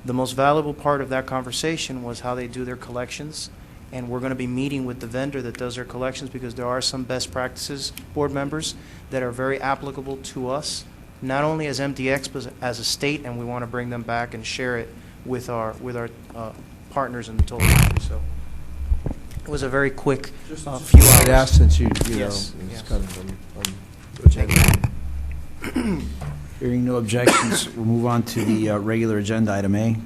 The most valuable part of that conversation was how they do their collections, and we're going to be meeting with the vendor that does their collections because there are some best practices, board members, that are very applicable to us, not only as MDX, but as a state, and we want to bring them back and share it with our partners in the total country. So it was a very quick few hours. I'd ask since you Yes, know, it's yes. kind of on agenda. Hearing no objections, we'll move on to the regular agenda, item A.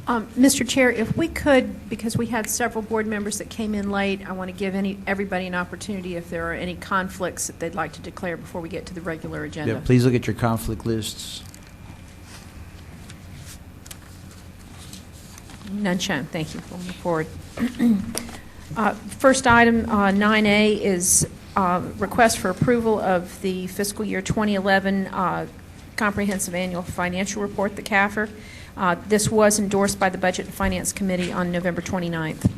Mr. Chair, if we could, because we had several board members that came in late, I want to give everybody an opportunity if there are any conflicts that they'd like to declare before we get to the regular agenda. Yeah, please look at your conflict lists. None shown. Thank you. We'll move forward. First item, 9A, is request for approval of the fiscal year 2011 Comprehensive Annual Financial Report, the CAFR. This was endorsed by the Budget and Finance Committee on November 29th.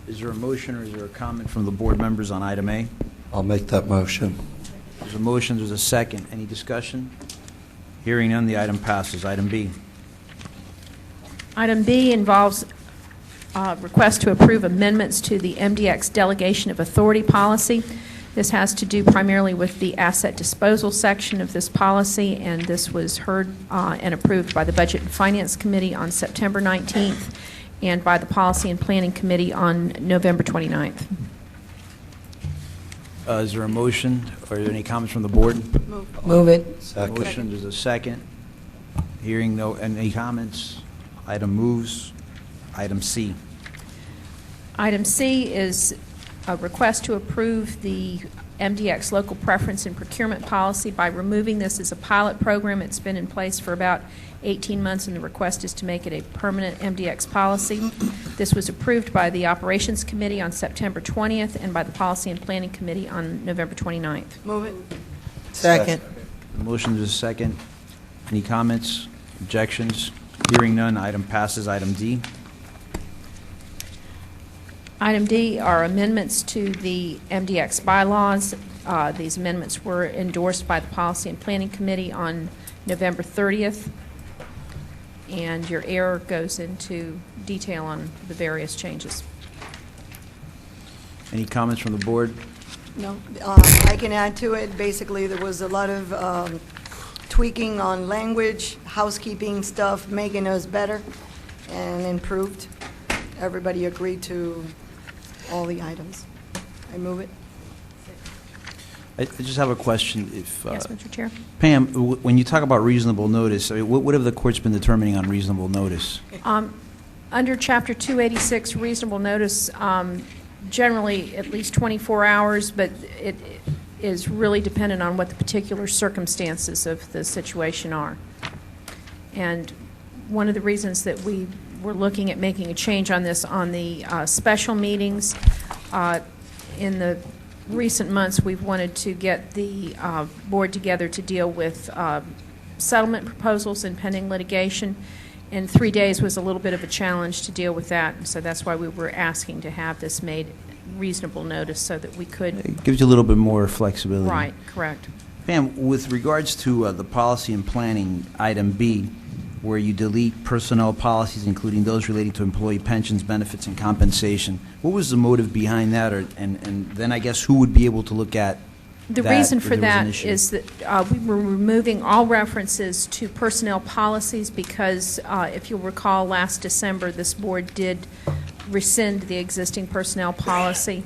Is there a motion or is there a comment from the board members on item A? I'll make that motion. There's a motion, there's a second. Any discussion? Hearing none, the item passes. Item B. Item B involves request to approve amendments to the MDX delegation of authority policy. This has to do primarily with the asset disposal section of this policy, and this was heard and approved by the Budget and Finance Committee on September 19th and by the Policy and Planning Committee on November 29th. Is there a motion or are there any comments from the board? Move it. Second. Motion, there's a second. Hearing no, any comments? Item moves. Item C. Item C is a request to approve the MDX local preference and procurement policy by removing this as a pilot program. It's been in place for about 18 months, and the request is to make it a permanent MDX policy. This was approved by the Operations Committee on September 20th and by the Policy and Planning Committee on November 29th. Move it. Second. The motion is a second. Any comments, objections? Hearing none, item passes. Item D. Item D are amendments to the MDX bylaws. These amendments were endorsed by the Policy and Planning Committee on November 30th, and your error goes into detail on the various changes. Any comments from the board? No, I can add to it. Basically, there was a lot of tweaking on language, housekeeping stuff, making us better and improved. Everybody agreed to all the items. I move it. I just have a question. If Yes, Mr. Chair. Pam, when you talk about reasonable notice, I mean, what have the courts been determining on reasonable notice? Under Chapter 286, reasonable notice, generally at least 24 hours, but it is really dependent on what the particular circumstances of the situation are. And one of the reasons that we were looking at making a change on this on the special meetings, in the recent months, we've wanted to get the board together to deal with settlement proposals and pending litigation, and 3 days was a little bit of a challenge to deal with that, and so that's why we were asking to have this made reasonable notice so that we could. It gives you a little bit more flexibility. Right, correct. Pam, with regards to the policy and planning, item B, where you delete personnel policies, including those relating to employee pensions, benefits, and compensation, what was the motive behind that? And then I guess who would be able to look at the that reason if for there was an that issue? is that we were removing all references to personnel policies because, if you'll recall, last December, this board did rescind the existing personnel policy,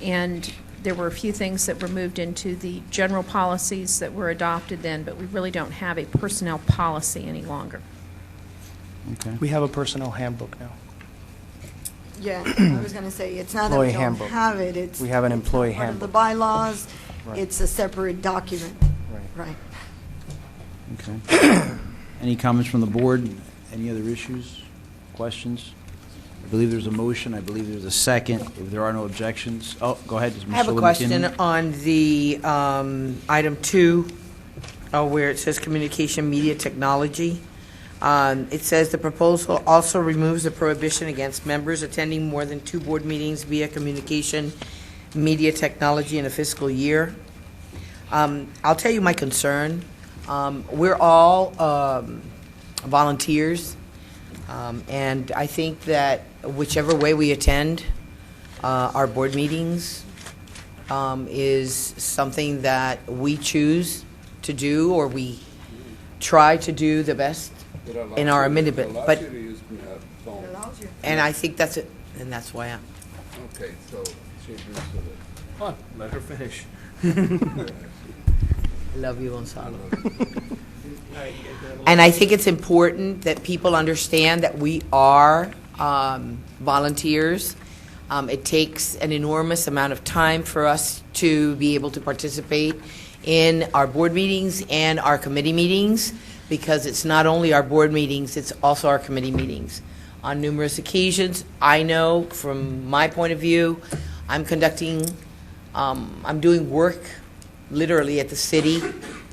and there were a few things that were moved into the general policies that were adopted then, but we really don't have a personnel policy any longer. Okay. We have a personnel handbook now. Yeah, I was going to say, it's not that we Employee don't handbook. have it, it's. We have an it's employee part of the handbook. bylaws, Right. it's a separate document. Right. Right. Okay. Any comments from the board? Any other issues, questions? I believe there's a motion. I believe there's a second. If there are no objections, oh, go ahead. Ms. I have a Sullivan question McKinley. on the item 2, where it says communication media technology. It says the proposal also removes the prohibition against members attending more than 2 board meetings via communication media technology in a fiscal year. I'll tell you my concern. We're all volunteers, and I think that whichever way we attend our board meetings is something that we choose to do, or we try to do the best in our amendment. But and I think that's it, and that's why I'm. Okay, so she agrees with it. Come on, let her finish. I love you, Gonzalo. And I think it's important that people understand that we are volunteers. It takes an enormous amount of time for us to be able to participate in our board meetings and our committee meetings, because it's not only our board meetings, it's also our committee meetings. On numerous occasions, I know from my point of view, I'm doing work literally at the city,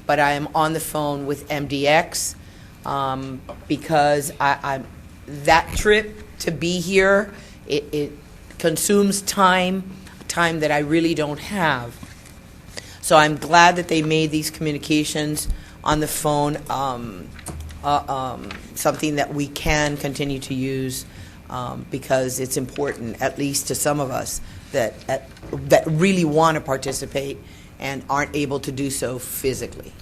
but I am on the phone with MDX because that trip to be here, consumes time that I really don't have. So I'm glad that they made these communications on the phone something that we can continue to use because it's important, at least to some of us, that really want to participate and aren't able to do so physically.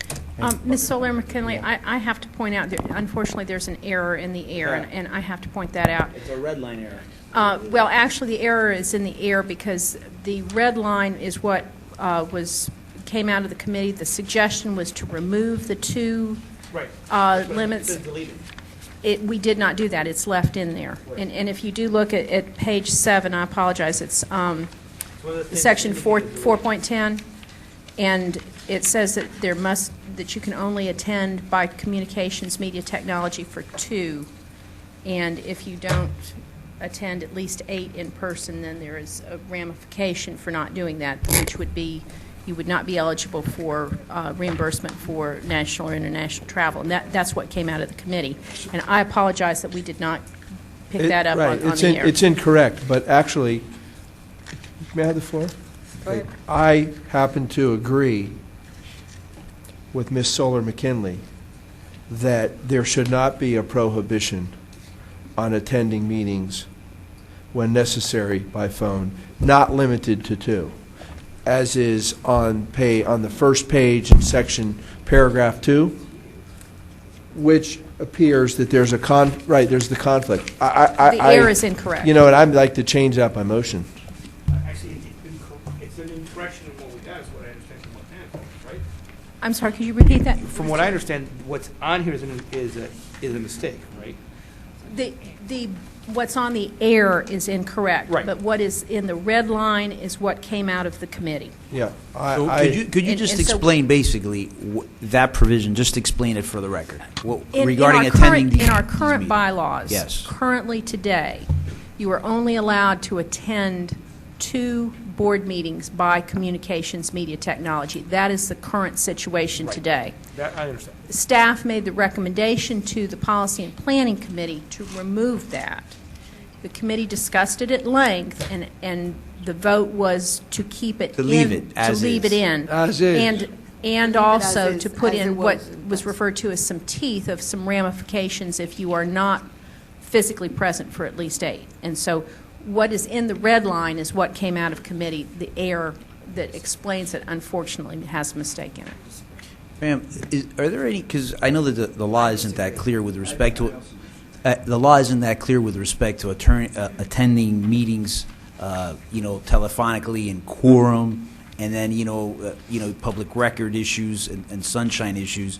Ms. Soler McKinley, I have to point out that unfortunately there's an error in the air, and I have to point that out. It's a red line error. Well, actually, the error is in the air because the red line is what came out of the committee. The suggestion was to remove the two limits. We did not do that. It's left in there. And if you do look at page 7, I apologize, it's section 4.10, and it says that that you can only attend by communications media technology for 2, and if you don't attend at least 8 in person, then there is a ramification for not doing that, which would be you would not be eligible for reimbursement for national or international travel, and that's what came out of the committee. And I apologize that we did not pick that up on the air. It's incorrect, but actually, may I have the floor? Go ahead. I happen to agree with Ms. Soler McKinley that there should not be a prohibition on attending meetings when necessary by phone, not limited to 2, as is on the first page in section paragraph 2, which appears that there's there's the conflict. The error is incorrect. You know, and I'd like to change that by motion. Actually, it's an incorrection of what we have, is what I understand from what Pam told, right? I'm sorry, could you repeat that? From what I understand, what's on here is a mistake, right? The what's on the air is incorrect. Right. But what is in the red line is what came out of the committee. Yeah. Could you just explain basically that provision? Just explain it for the record. Regarding attending these in our current meetings. bylaws, Yes. currently today, you are only allowed to attend 2 board meetings by communications media technology. That is the current situation today. That I understand. Staff made the recommendation to the Policy and Planning Committee to remove that. The committee discussed it at length, and the vote was to keep it To leave it as to leave is. it in, As is. and also as is, to put as it in what was. was referred to as some teeth of some ramifications if you are not physically present for at least 8. And so what is in the red line is what came out of committee. The error that explains it, unfortunately, has a mistake in it. Ma'am, are there any, because I know that the law isn't that clear with respect to the law isn't that clear with respect to attending meetings, telephonically in quorum, and then public record issues and sunshine issues.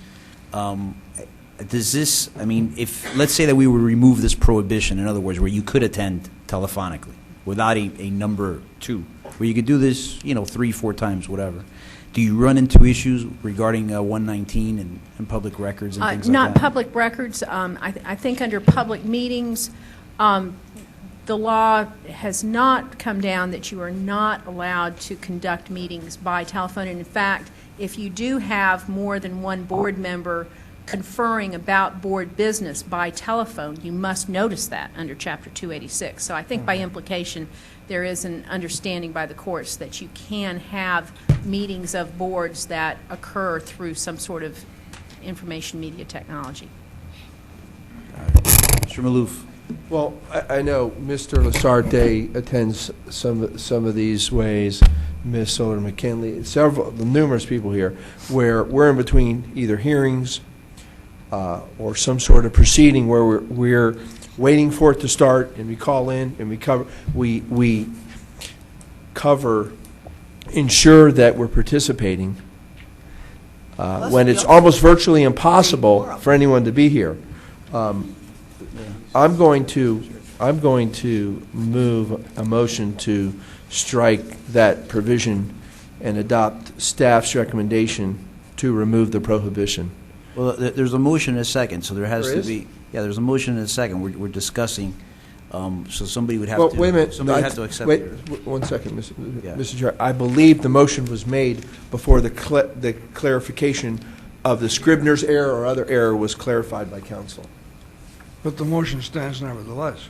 Does this? I mean, if let's say that we would remove this prohibition, in other words, where you could attend telephonically without a number 2, where you could do this, 3, 4 times, whatever. Do you run into issues regarding 119 and public records and things like Not that? public records. I think under public meetings, the law has not come down that you are not allowed to conduct meetings by telephone. And in fact, if you do have more than one board member conferring about board business by telephone, you must notice that under Chapter 286. So I think by implication, there is an understanding by the courts that you can have meetings of boards that occur through some sort of information media technology. Mr. Maloof. Well, I know Mr. Lasarte attends some of these ways, Ms. Soler McKinley, numerous people here, where we're in between either hearings or some sort of proceeding where we're waiting for it to start, and we call in and we ensure that we're participating when it's almost virtually impossible for anyone to be here. I'm going to move a motion to strike that provision and adopt staff's recommendation to remove the prohibition. Well, there's a motion and a second, so there has There to is? be. Yeah, there's a motion and a second. We're discussing. So somebody would have Well, to. wait a minute. Somebody would have to accept Wait, it. one second, Yeah. Mr. Chair. I believe the motion was made before the clarification of the Scribner's error or other error was clarified by counsel. But the motion stands nevertheless.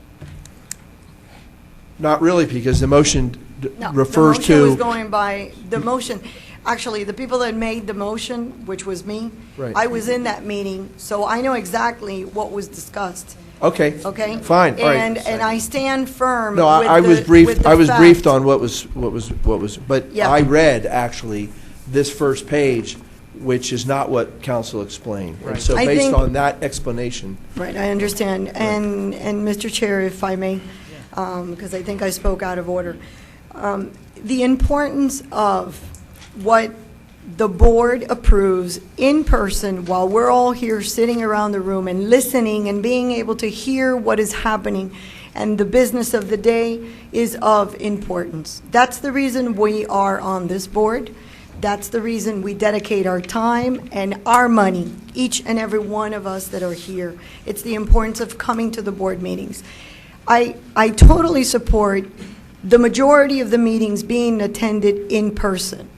Not really, because the motion No, refers the motion was to, going by, the motion, actually, the people that made the motion, which was me, Right. I was in that meeting, so I know exactly what was discussed, okay. okay? Fine, all right. And I stand firm with No, I was the- briefed, with the I was briefed fact. on what was, but Yeah. I read, actually, this first page, which is not what council explained. And so I based think- on that explanation, Right, I understand. And Mr. Chair, if I may, because I think I spoke out of order. The importance of what the board approves in person while we're all here sitting around the room and listening and being able to hear what is happening and the business of the day is of importance. That's the reason we are on this board. That's the reason we dedicate our time and our money, each and every one of us that are here. It's the importance of coming to the board meetings. I totally support the majority of the meetings being attended in person.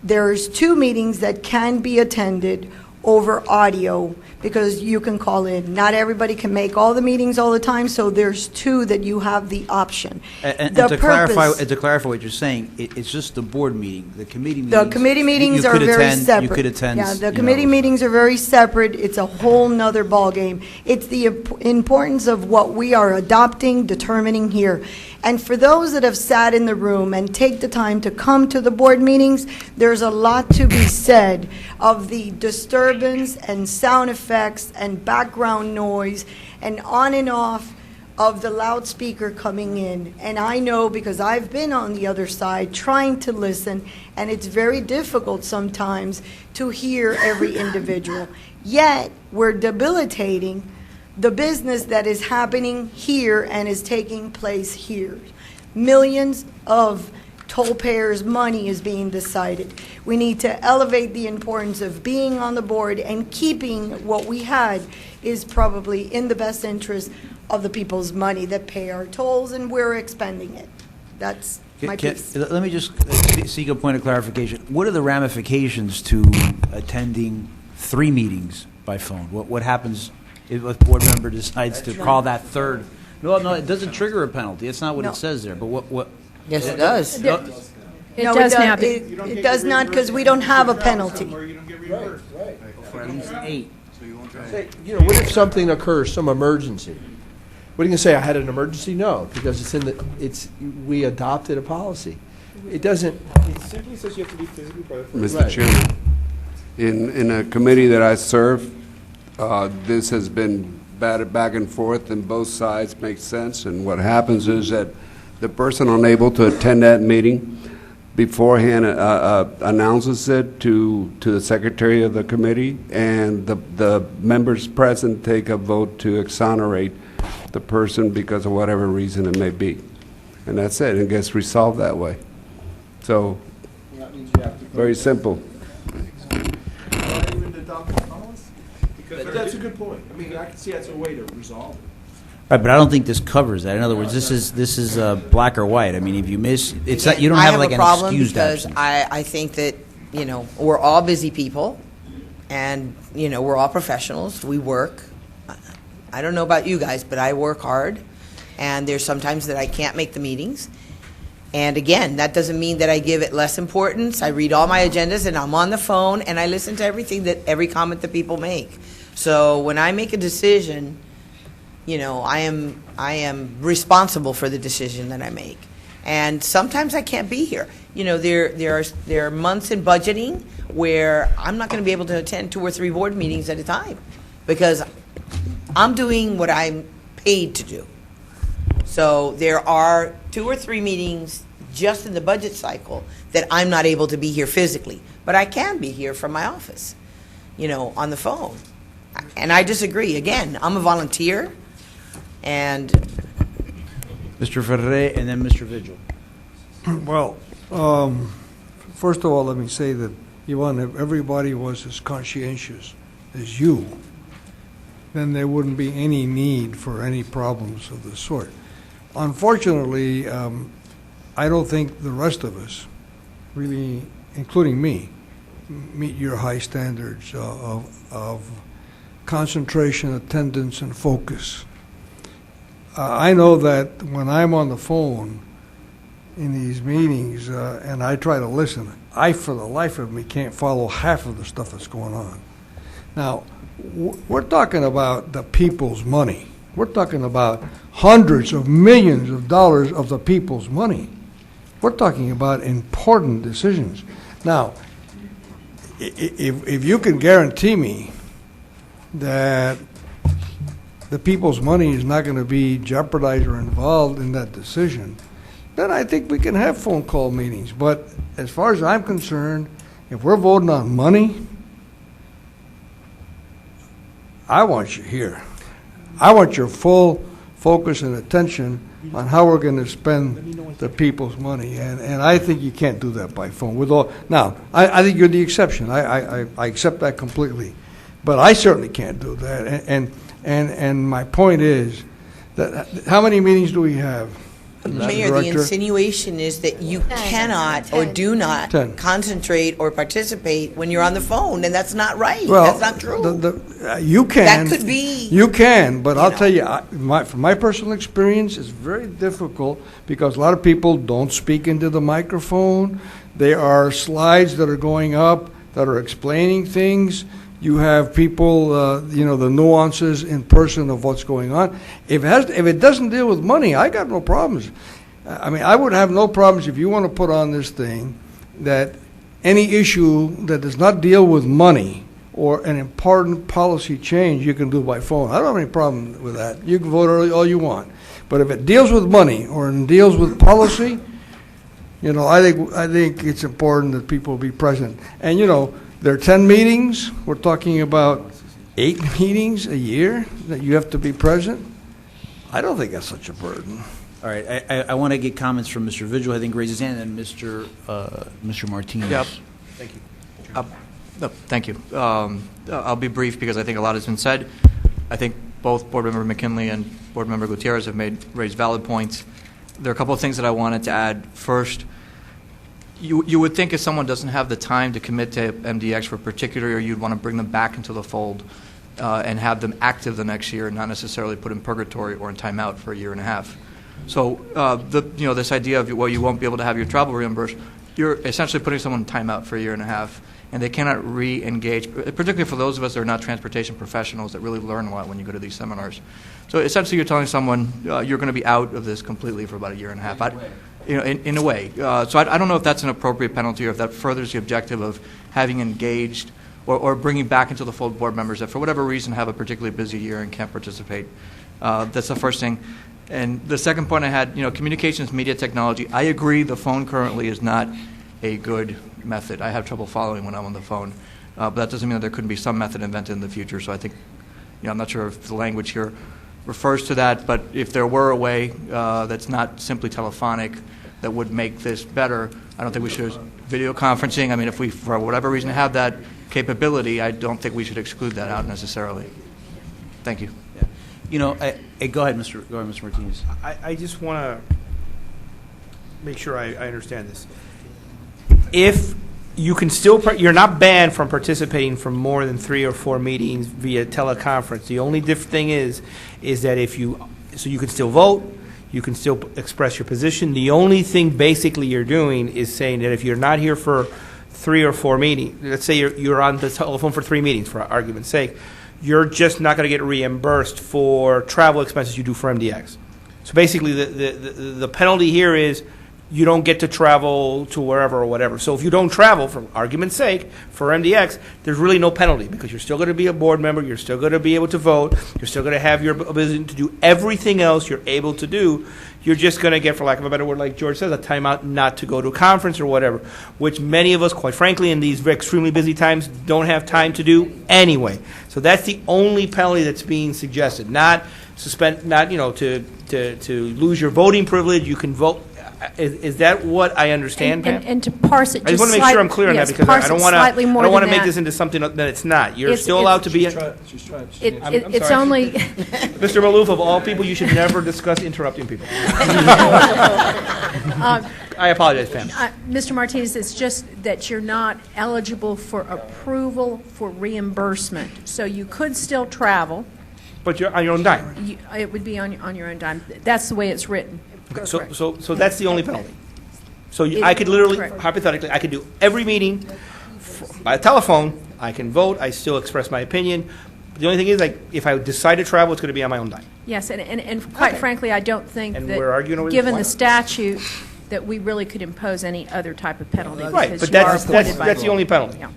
There's 2 meetings that can be attended over audio because you can call in. Not everybody can make all the meetings all the time, so there's 2 that you have the option. And The to clarify, purpose- what you're saying, it's just the board meeting, the committee meetings. The committee meetings you are could very attend- separate. You could attend. Yeah, the you committee know, meetings are very separate. It's a whole nother ballgame. It's the importance of what we are adopting, determining here. And for those that have sat in the room and take the time to come to the board meetings, there's a lot to be said of the disturbance and sound effects and background noise and on and off of the loudspeaker coming in. And I know because I've been on the other side trying to listen, and it's very difficult sometimes to hear every individual. Yet, we're debilitating the business that is happening here and is taking place here. Millions of toll payers' money is being decided. We need to elevate the importance of being on the board and keeping what we had is probably in the best interest of the people's money that pay our tolls, and we're expending it. That's my piece. Let me just seek a point of clarification. What are the ramifications to attending 3 meetings by phone? What happens if a board member decides to call that third? No, it doesn't trigger a penalty. It's not what No. it says there, but what? Yes, it does. No, It No, does now. It does not, because we don't have a penalty. You don't get reimbursed. For at least 8. say, what if something occurs, some emergency? What are you going to say, I had an emergency? No, because we adopted a policy. It doesn't, It simply says you have to be physically present. Mr. Right. Chairman, in a committee that I serve, this has been batted back and forth, and both sides make sense. And what happens is that the person unable to attend that meeting beforehand announces it to the secretary of the committee, and the members present take a vote to exonerate the person because of whatever reason it may be. And that's it. It gets resolved that way. So, very simple. That's a good point. I mean, I can see that's a way to resolve it. Right, but I don't think this covers that. In other words, this is black or white. I mean, if you miss, it's not, you don't have like an excused absence. I think that, we're all busy people, and, we're all professionals. We work. I don't know about you guys, but I work hard, and there's sometimes that I can't make the meetings. And again, that doesn't mean that I give it less importance. I read all my agendas, and I'm on the phone, and I listen to every comment that people make. So when I make a decision, I am responsible for the decision that I make. And sometimes I can't be here. There are months in budgeting where I'm not going to be able to attend 2 or 3 board meetings at a time because I'm doing what I'm paid to do. So there are 2 or 3 meetings just in the budget cycle that I'm not able to be here physically, but I can be here from my office, on the phone. And I disagree. Again, I'm a volunteer, and Mr. Ferre and then Mr. Vigil. Well, first of all, let me say that, Ivan, if everybody was as conscientious as you, then there wouldn't be any need for any problems of this sort. Unfortunately, I don't think the rest of us, really, including me, meet your high standards of concentration, attendance, and focus. I know that when I'm on the phone in these meetings and I try to listen, I, for the life of me, can't follow half of the stuff that's going on. Now, we're talking about the people's money. We're talking about hundreds of millions of dollars of the people's money. We're talking about important decisions. Now, if you can guarantee me that the people's money is not going to be jeopardized or involved in that decision, then I think we can have phone call meetings. But as far as I'm concerned, if we're voting on money, I want you here. I want your full focus and attention on how we're going to spend the people's money. And I think you can't do that by phone. Now, I think you're the exception. I accept that completely. But I certainly can't do that. And my point is that how many meetings do we have? Mr. Mayor, Director? the insinuation is that you cannot or do not concentrate or participate when you're on the phone, and that's not right. Well, that's not true. You can. That could be. You can, but I'll tell you, from my personal experience, it's very difficult because a lot of people don't speak into the microphone. There are slides that are going up that are explaining things. You have people, the nuances in person of what's going on. If it doesn't deal with money, I got no problems. I mean, I would have no problems if you want to put on this thing that any issue that does not deal with money or an important policy change, you can do by phone. I don't have any problem with that. You can vote all you want. But if it deals with money or it deals with policy, I think it's important that people be present. And, there are 10 meetings. We're talking about 8 meetings a year that you have to be present. I don't think that's such a burden. All right, I want to get comments from Mr. Vigil, I think, raised his hand, and Mr. Martinez. Yep. Thank you. Thank you. I'll be brief because I think a lot has been said. I think both Board Member McKinley and Board Member Gutierrez have raised valid points. There are a couple of things that I wanted to add. First, you would think if someone doesn't have the time to commit to MDX for a particular year, you'd want to bring them back into the fold and have them active the next year, and not necessarily put in purgatory or in timeout for a year and a half. So this idea of, you won't be able to have your travel reimbursed, you're essentially putting someone in timeout for a year and a half, and they cannot re-engage, particularly for those of us that are not transportation professionals that really learn a lot when you go to these seminars. So essentially you're telling someone you're going to be out of this completely for about a year and a half. In a way. So I don't know if that's an appropriate penalty or if that furthers the objective of having engaged or bringing back into the fold board members that for whatever reason have a particularly busy year and can't participate. That's the first thing. And the second point I had, communications, media technology. I agree the phone currently is not a good method. I have trouble following when I'm on the phone. But that doesn't mean that there couldn't be some method invented in the future. So I think, I'm not sure if the language here refers to that, but if there were a way that's not simply telephonic that would make this better, I don't think we should. Video conferencing, I mean, if we, for whatever reason, have that capability, I don't think we should exclude that out necessarily. Thank you. Go ahead, Mr. Martinez. I just want to make sure I understand this. If you can still, you're not banned from participating from more than 3 or 4 meetings via teleconference. The only thing is that so you can still vote, you can still express your position. The only thing basically you're doing is saying that if you're not here for 3 or 4 meetings, let's say you're on the telephone for 3 meetings for argument's sake, you're just not going to get reimbursed for travel expenses you do for MDX. So basically the penalty here is you don't get to travel to wherever or whatever. So if you don't travel, for argument's sake, for MDX, there's really no penalty because you're still going to be a board member, you're still going to be able to vote, you're still going to have your ability to do everything else you're able to do. You're just going to get, for lack of a better word, like George says, a timeout not to go to a conference or whatever, which many of us, quite frankly, in these extremely busy times, don't have time to do anyway. So that's the only penalty that's being suggested, not to lose your voting privilege. You can vote. Is that what I understand, Pam? And to parse it, I just want to make sure I'm clear on that because I don't want to make this into something that it's not. You're still allowed to be. It's only. Mr. Maloof, of all people, you should never discuss interrupting people. I apologize, Pam. Mr. Martinez, it's just that you're not eligible for approval for reimbursement. So you could still travel. But you're on your own dime. It would be on your own dime. That's the way it's written. Okay, so that's the only penalty. So I could literally, correct. hypothetically, I could do every meeting by telephone. I can vote. I still express my opinion. The only thing is, like, if I decide to travel, it's going to be on my own dime. Yes, and quite frankly, I don't think And we're arguing over that, this given why? the statute, that we really could impose any other type of penalty. Right, because but you are appointed by that's the law. only penalty. Yeah.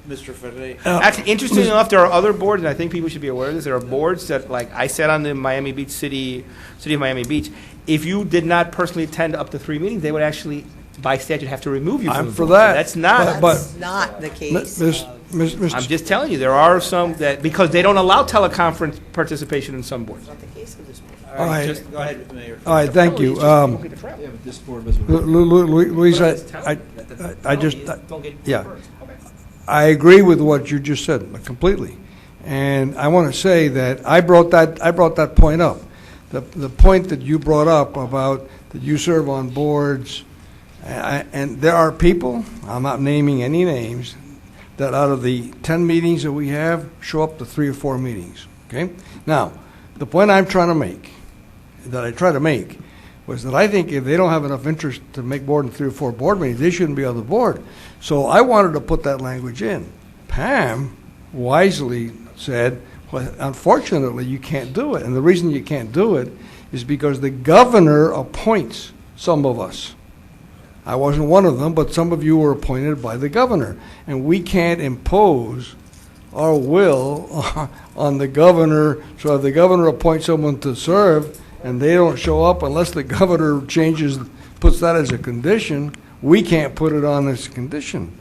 Mr. Ferre. Actually, interestingly enough, there are other boards, and I think people should be aware of this. There are boards that, like, I sat on the Miami Beach City of Miami Beach. If you did not personally attend up to 3 meetings, they would actually, by statute, have to remove you from I'm the for board. So that. that's not. That's not the case. Mr. I'm just telling you, there are some that, because they don't allow teleconference participation in some boards. All right. Just go ahead, Mayor. All right, thank you. This board was Luis, I agree with what you just said completely, and I want to say that I brought that point up. The point that you brought up about that you serve on boards, and there are people, I'm not naming any names, that out of the 10 meetings that we have, show up to 3 or 4 meetings. Okay? Now, the point I'm trying to make, that I try to make, was that I think if they don't have enough interest to make more than 3 or 4 board meetings, they shouldn't be on the board. So I wanted to put that language in. Pam wisely said, well, unfortunately, you can't do it. And the reason you can't do it is because the governor appoints some of us. I wasn't one of them, but some of you were appointed by the governor. And we can't impose our will on the governor. So if the governor appoints someone to serve and they don't show up unless the governor puts that as a condition, we can't put it on as a condition.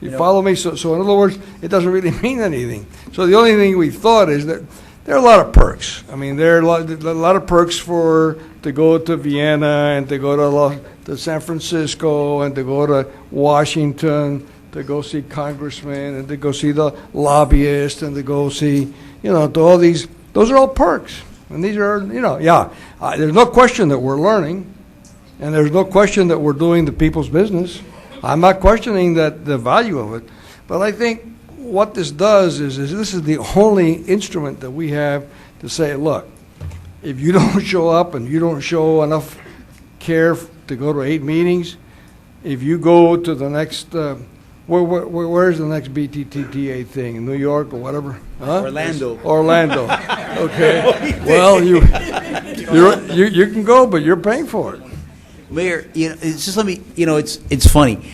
You follow me? So in other words, it doesn't really mean anything. So the only thing we thought is that there are a lot of perks. I mean, there are a lot of perks to go to Vienna and to go to San Francisco and to go to Washington to go see congressmen and to go see the lobbyists and to go see, to all these. Those are all perks. And these are, there's no question that we're learning, and there's no question that we're doing the people's business. I'm not questioning the value of it, but I think what this does is this is the only instrument that we have to say, look, if you don't show up and you don't show enough care to go to 8 meetings, if you go to the next, where's the next BTTTA thing, in New York or whatever? Huh? Orlando. Okay. Well, you can go, but you're paying for it. Mayor, it's just it's funny.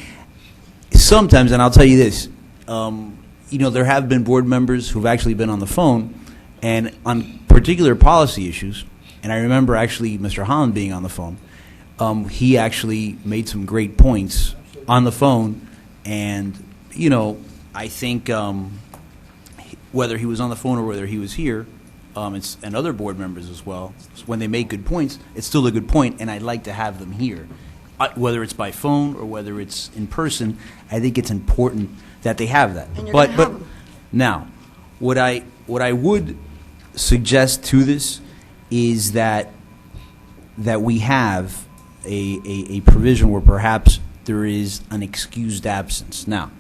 Sometimes, and I'll tell you this, there have been board members who've actually been on the phone, and on particular policy issues, and I remember actually Mr. Holland being on the phone. He actually made some great points on the phone, and I think whether he was on the phone or whether he was here, and other board members as well, when they make good points, it's still a good point, and I'd like to have them here. Whether it's by phone or whether it's in person, I think it's important that they have that. And you're But gonna have them. now, what I would suggest to this is that we have a provision where perhaps there is an excused absence. Now,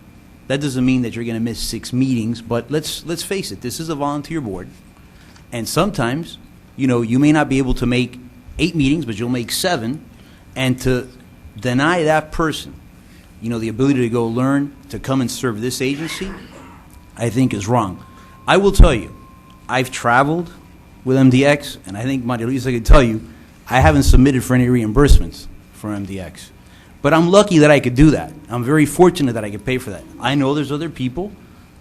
that doesn't mean that you're going to miss 6 meetings, but let's face it, this is a volunteer board. And sometimes, you may not be able to make 8 meetings, but you'll make 7. And to deny that person, the ability to go learn, to come and serve this agency, I think is wrong. I will tell you, I've traveled with MDX, and I think, Maria Luisa, I could tell you, I haven't submitted for any reimbursements for MDX. But I'm lucky that I could do that. I'm very fortunate that I could pay for that. I know there's other people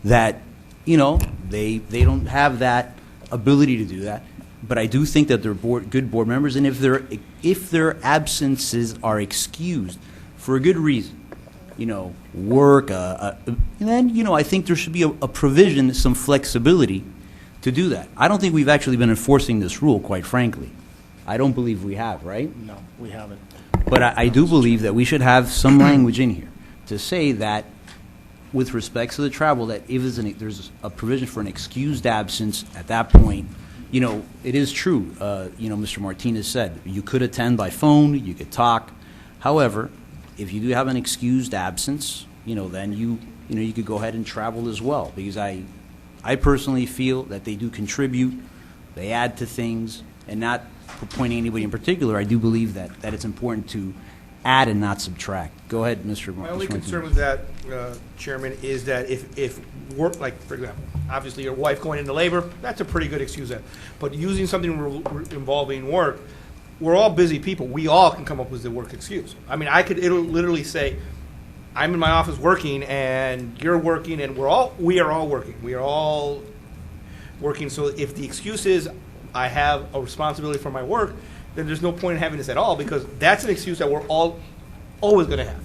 that, they don't have that ability to do that. But I do think that they're good board members, and if their absences are excused for a good reason, work, then I think there should be a provision, some flexibility to do that. I don't think we've actually been enforcing this rule, quite frankly. I don't believe we have, right? No, we haven't. But I do believe that we should have some language in here to say that, with respect to the travel, that if there's a provision for an excused absence at that point. It is true, Mr. Martinez said, you could attend by phone, you could talk. However, if you do have an excused absence, then you could go ahead and travel as well, because I personally feel that they do contribute they add to things, and not pointing anybody in particular. I do believe that it's important to add and not subtract. Go ahead, Mr. My only Martinez. concern with that, Chairman, is that if work, like, for example, obviously your wife going into labor, that's a pretty good excuse. But using something involving work, we're all busy people. We all can come up with the work excuse. I mean, it'll literally say, I'm in my office working, and you're working, and we are all working. We are all working. So if the excuse is, I have a responsibility for my work, then there's no point in having this at all, because that's an excuse that we're all always going to have.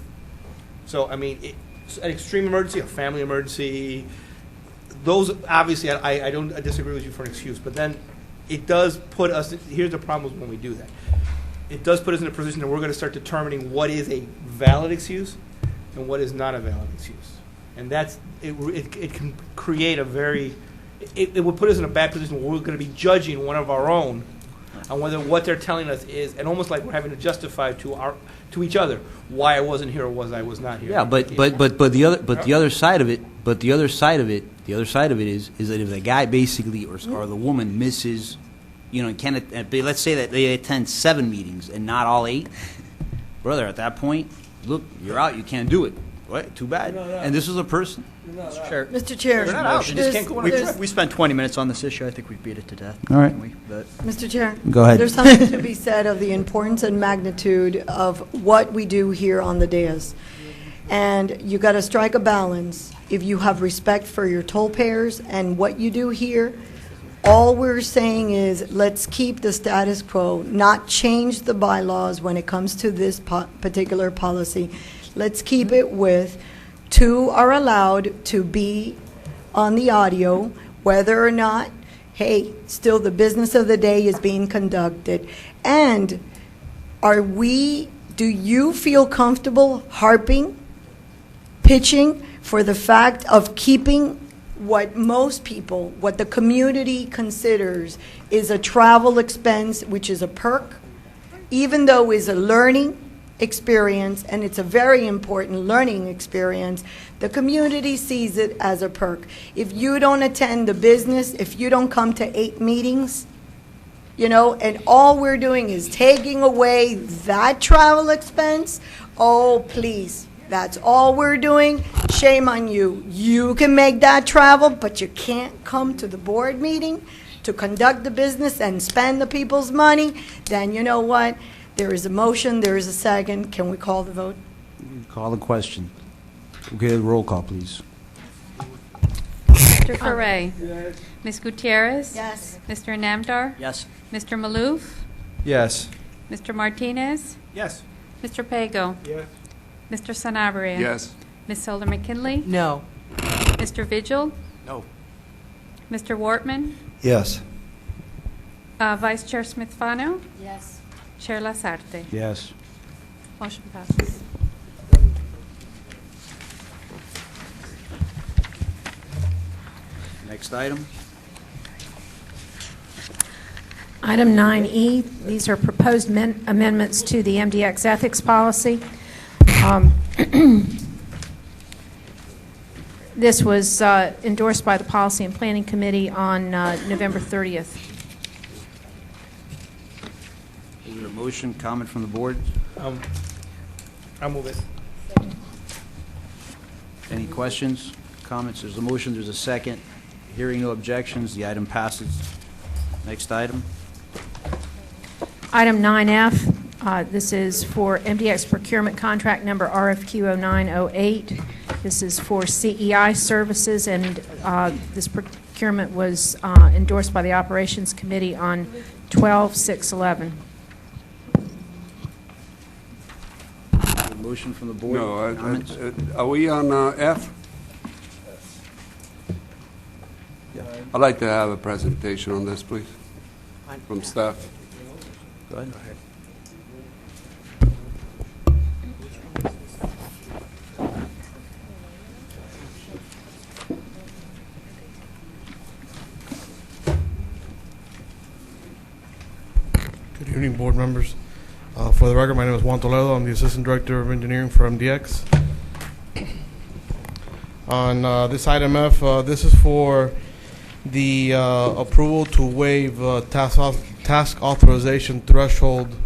So, I mean, it's an extreme emergency, a family emergency, those, obviously, I disagree with you for an excuse, but then it does put us, here's the problem when we do that. It does put us in a position that we're going to start determining what is a valid excuse and what is not a valid excuse. And that's, it can create a very, it would put us in a bad position where we're going to be judging one of our own on whether what they're telling us is, and almost like we're having to justify to each other why I wasn't here or I was not here. Yeah, but the other side of it is that if the guy basically or the woman misses, let's say that they attend 7 meetings and not all 8, brother, at that point, look, you're out. You can't do it. What? Too bad. And this is a person. Mr. Chair, They're not out. They just can't go on a trip. We spent 20 minutes on this issue. I think we beat it to death. All right. Mr. Chair. Go ahead. There's something to be said of the importance and magnitude of what we do here on the dais. And you got to strike a balance. If you have respect for your toll payers and what you do here, all we're saying is let's keep the status quo, not change the bylaws when it comes to this particular policy. Let's keep it with 2 are allowed to be on the audio, whether or not, hey, still the business of the day is being conducted. And do you feel comfortable pitching for the fact of keeping what the community considers is a travel expense, which is a perk, even though it's a learning experience, and it's a very important learning experience, the community sees it as a perk. If you don't attend the business, if you don't come to 8 meetings, and all we're doing is taking away that travel expense, oh, please, that's all we're doing. Shame on you. You can make that travel, but you can't come to the board meeting to conduct the business and spend the people's money. Then you know what? There is a motion, there is a second. Can we call the vote? Call the question. Okay, roll call, please. Mr. Ferre. Yes. Ms. Gutierrez. Yes. Mr. Namdar. Yes. Mr. Maloof. Yes. Mr. Martinez. Yes. Mr. Pago. Yes. Mr. Sanabria. Yes. Ms. Solar McKinley. No. Mr. Vigil. No. Mr. Wortman. Yes. Vice Chair Smith-Fano. Yes. Chair Lasarte. Yes. Motion passes. Next item. Item 9E, these are proposed amendments to the MDX ethics policy. This was endorsed by the Policy and Planning Committee on November 30th. Is there a motion, comment from the board? I'll move it. Any questions, comments? There's a motion, there's a second. Hearing no objections, the item passes. Next item. Item 9F, this is for MDX procurement contract number RFQ 0908. This is for CEI services, and this procurement was endorsed by the Operations Committee on 12/6/11. Motion from the board. No, Comments? are we on F? I'd like to have a presentation on this, please, from staff. Go ahead. Good evening, board members. For the record, my name is Juan Toledo. I'm the Assistant Director of Engineering for MDX. On this item F, this is for the approval to waive task authorization threshold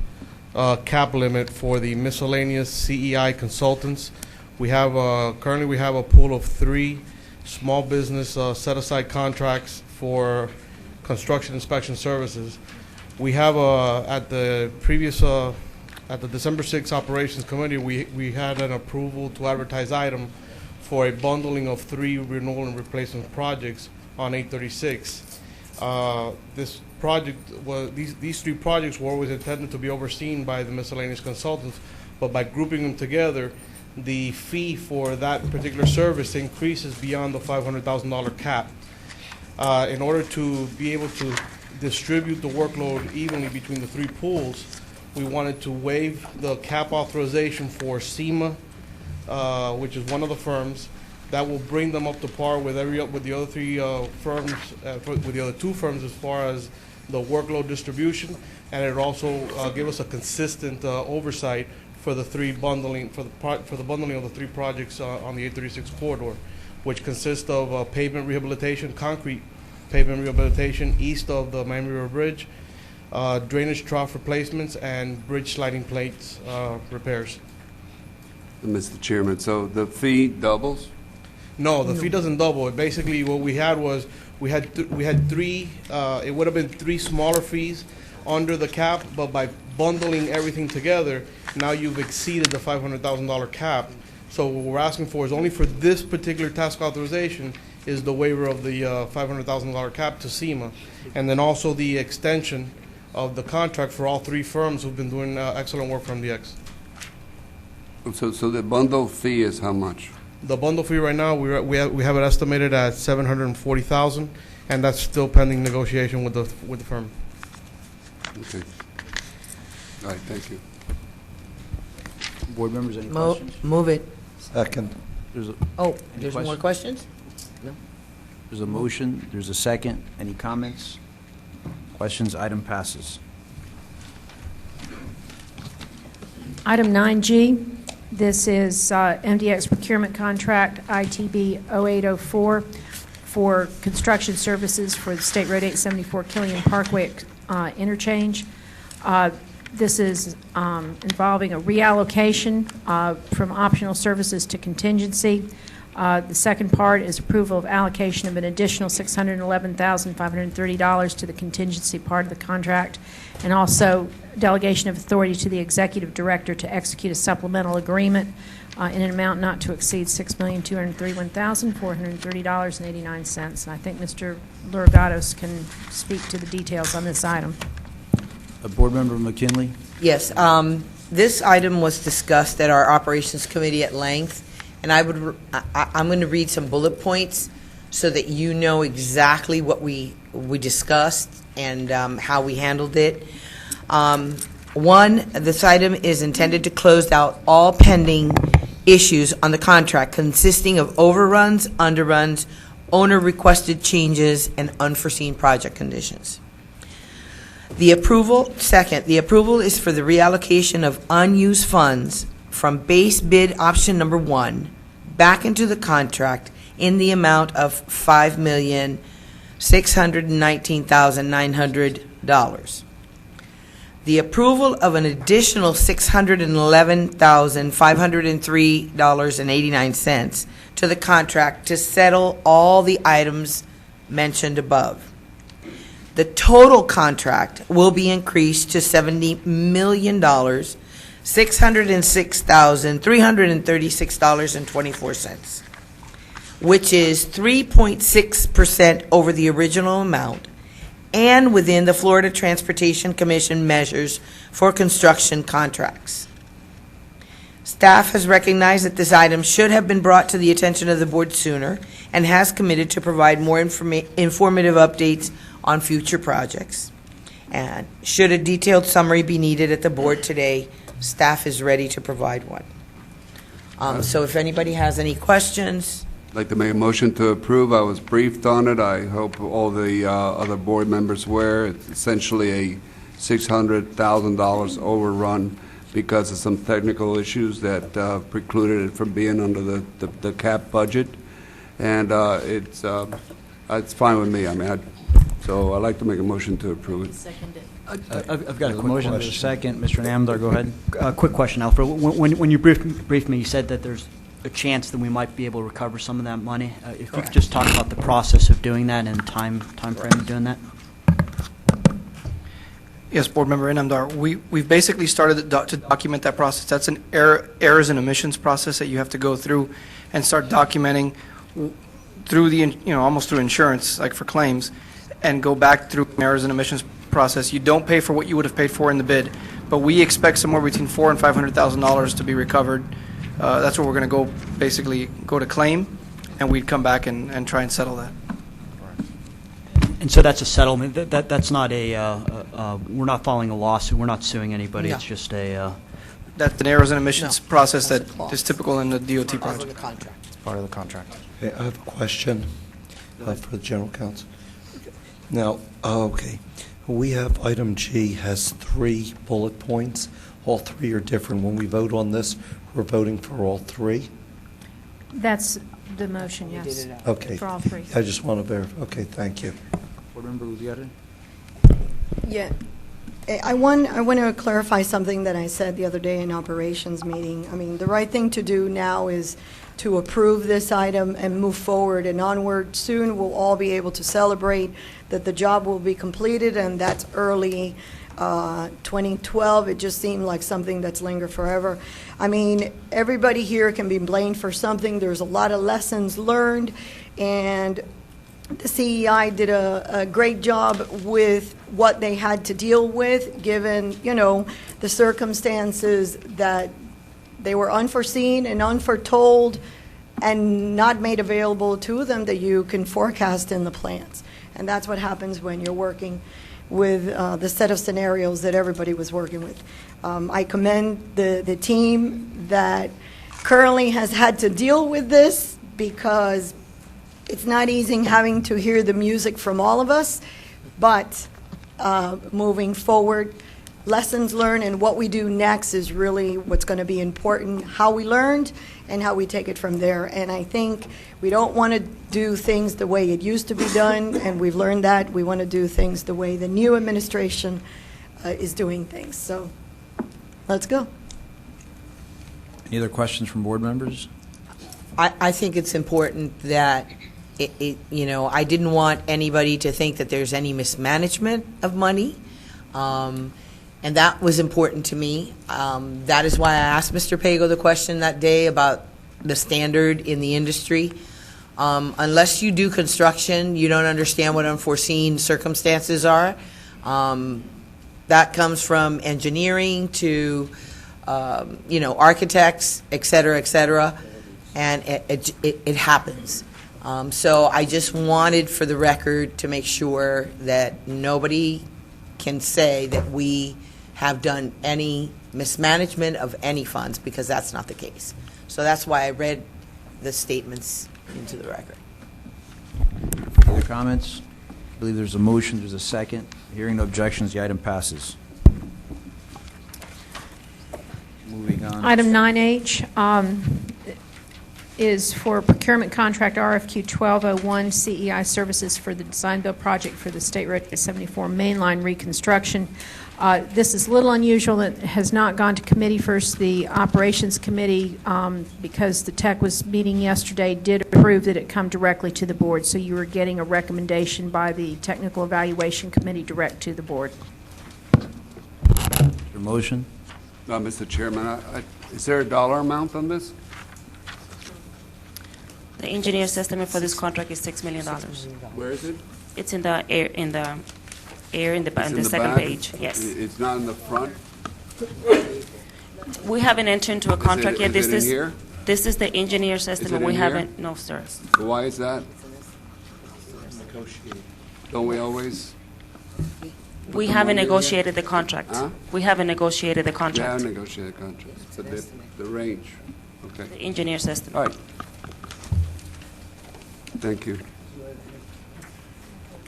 cap limit for the miscellaneous CEI consultants. We have currently we have a pool of 3 small business set-aside contracts for construction inspection services. We have at the previous at the December 6th Operations Committee, we had an approval to advertise item for a bundling of 3 renewal and replacement projects on 836. This project was these 3 projects were always intended to be overseen by the miscellaneous consultants, but by grouping them together, the fee for that particular service increases beyond the $500,000 cap. In order to be able to distribute the workload evenly between the 3 pools, we wanted to waive the cap authorization for SEMA, which is one of the firms. That will bring them up to par with the other 3 firms, with the other 2 firms as far as the workload distribution, and it also give us a consistent oversight for the 3 bundling for the bundling of the 3 projects on the 836 corridor, which consists of pavement rehabilitation, concrete pavement rehabilitation east of the Miami River Bridge, drainage trough replacements, and bridge sliding plates repairs. Mr. Chairman, so the fee doubles? No, the fee doesn't double. Basically, what we had was we had 3. It would have been 3 smaller fees under the cap, but by bundling everything together, now you've exceeded the $500,000 cap. So what we're asking for is only for this particular task authorization is the waiver of the $500,000 cap to SEMA, and then also the extension of the contract for all 3 firms who've been doing excellent work for MDX. So the bundle fee is how much? The bundle fee right now, we have it estimated at $740,000, and that's still pending negotiation with the firm. Okay. All right, thank you. Board members, any questions? Move it. Second. There's a, There's more questions? No. there's a motion, there's a second. Any comments? Questions? Item passes. Item 9G, this is MDX procurement contract ITB 0804 for construction services for the State Road 874 Killian Parkway interchange. This is involving a reallocation from optional services to contingency. The second part is approval of allocation of an additional $611,530 to the contingency part of the contract, and also delegation of authority to the executive director to execute a supplemental agreement in an amount not to exceed $6,231,430.89. And I think Mr. Lurigatos can speak to the details on this item. Board Member McKinley? Yes, this item was discussed at our Operations Committee at length, and I'm going to read some bullet points so that you know exactly what we discussed and how we handled it. 1, this item is intended to close out all pending issues on the contract consisting of overruns, underruns, owner-requested changes, and unforeseen project conditions. The approval is for the reallocation of unused funds from base bid option number 1 back into the contract in the amount of $5,619,900. The approval of an additional $611,503.89 to the contract to settle all the items mentioned above. The total contract will be increased to $70,606,336.24, which is 3.6% over the original amount and within the Florida Transportation Commission measures for construction contracts. Staff has recognized that this item should have been brought to the attention of the board sooner and has committed to provide more informative updates on future projects. And should a detailed summary be needed at the board today, staff is ready to provide one. So if anybody has any questions. I'd like to make a motion to approve. I was briefed on it. I hope all the other board members were. It's essentially a $600,000 overrun because of some technical issues that precluded it from being under the cap budget. And it's It's fine with me. I mean, so I'd like to make a motion to approve it. I've got a quick Motion, question. there's a second. Mr. Namdar, go ahead. Quick question, Alfred. When you briefed me, you said that there's a chance that we might be able to recover some of that money. If you could just talk about the process of doing that and time frame of doing that. Yes, Board Member Inamdar, we've basically started to document that process. That's an errors and omissions process that you have to go through and start documenting through almost through insurance, like for claims, and go back through an errors and omissions process. You don't pay for what you would have paid for in the bid, but we expect somewhere between $400,000 and $500,000 to be recovered. That's what we're going to basically go to claim, and we'd come back and try and settle that. And so that's a settlement. That's not we're not filing a lawsuit. We're not suing anybody. No. It's just a. That's an errors and omissions process that's a that clause. is typical in the DOT Part of project. the contract. It's part of the contract. Okay, I have a question for the general counsel. Now, okay, we have item G has 3 bullet points. All 3 are different. When we vote on this, we're voting for all 3? That's the motion, You yes. did it out. Okay. For all 3. I just want to verify. Okay, thank you. Board Member Gutierrez? Yeah. I want to clarify something that I said the other day in operations meeting. I mean, the right thing to do now is to approve this item and move forward and onward. Soon we'll all be able to celebrate that the job will be completed, and that's early 2012. It just seemed like something that's lingered forever. I mean, everybody here can be blamed for something. There's a lot of lessons learned, and the CEI did a great job with what they had to deal with, given, the circumstances that they were unforeseen and unforetold and not made available to them that you can forecast in the plans. And that's what happens when you're working with the set of scenarios that everybody was working with. I commend the team that currently has had to deal with this, because it's not easy having to hear the music from all of us, but moving forward, lessons learned and what we do next is really what's going to be important, how we learned and how we take it from there. And I think we don't want to do things the way it used to be done, and we've learned that. We want to do things the way the new administration is doing things. So let's go. Any other questions from board members? I think it's important that I didn't want anybody to think that there's any mismanagement of money, and that was important to me. That is why I asked Mr. Pago the question that day about the standard in the industry. Unless you do construction, you don't understand what unforeseen circumstances are. That comes from engineering to, architects, et cetera, and it happens. So I just wanted, for the record, to make sure that nobody can say that we have done any mismanagement of any funds, because that's not the case. So that's why I read the statements into the record. Other comments? I believe there's a motion, there's a second. Hearing no objections, the item passes. Moving on. Item 9H is for procurement contract RFQ 1201 CEI services for the design-build project for the State Road 74 mainline reconstruction. This is a little unusual. It has not gone to committee first. The operations committee, because the tech was meeting yesterday, did approve that it come directly to the board. So you are getting a recommendation by the technical evaluation committee direct to the board. Your motion? Mr. Chairman, is there a dollar amount on this? The engineer's estimate for this contract is $6 million. Where is it? It's in the air, in the It's in the second back? page, yes. It's not in the front? We haven't entered into a contract yet. Is it in here? This is the engineer's it estimate. in We here? haven't, no, sir. Why is that? Don't we always? We haven't negotiated the contract. Huh? We haven't negotiated the Yeah, contract. negotiated contract. It's the range. Okay. The engineer's estimate. All right. Thank you.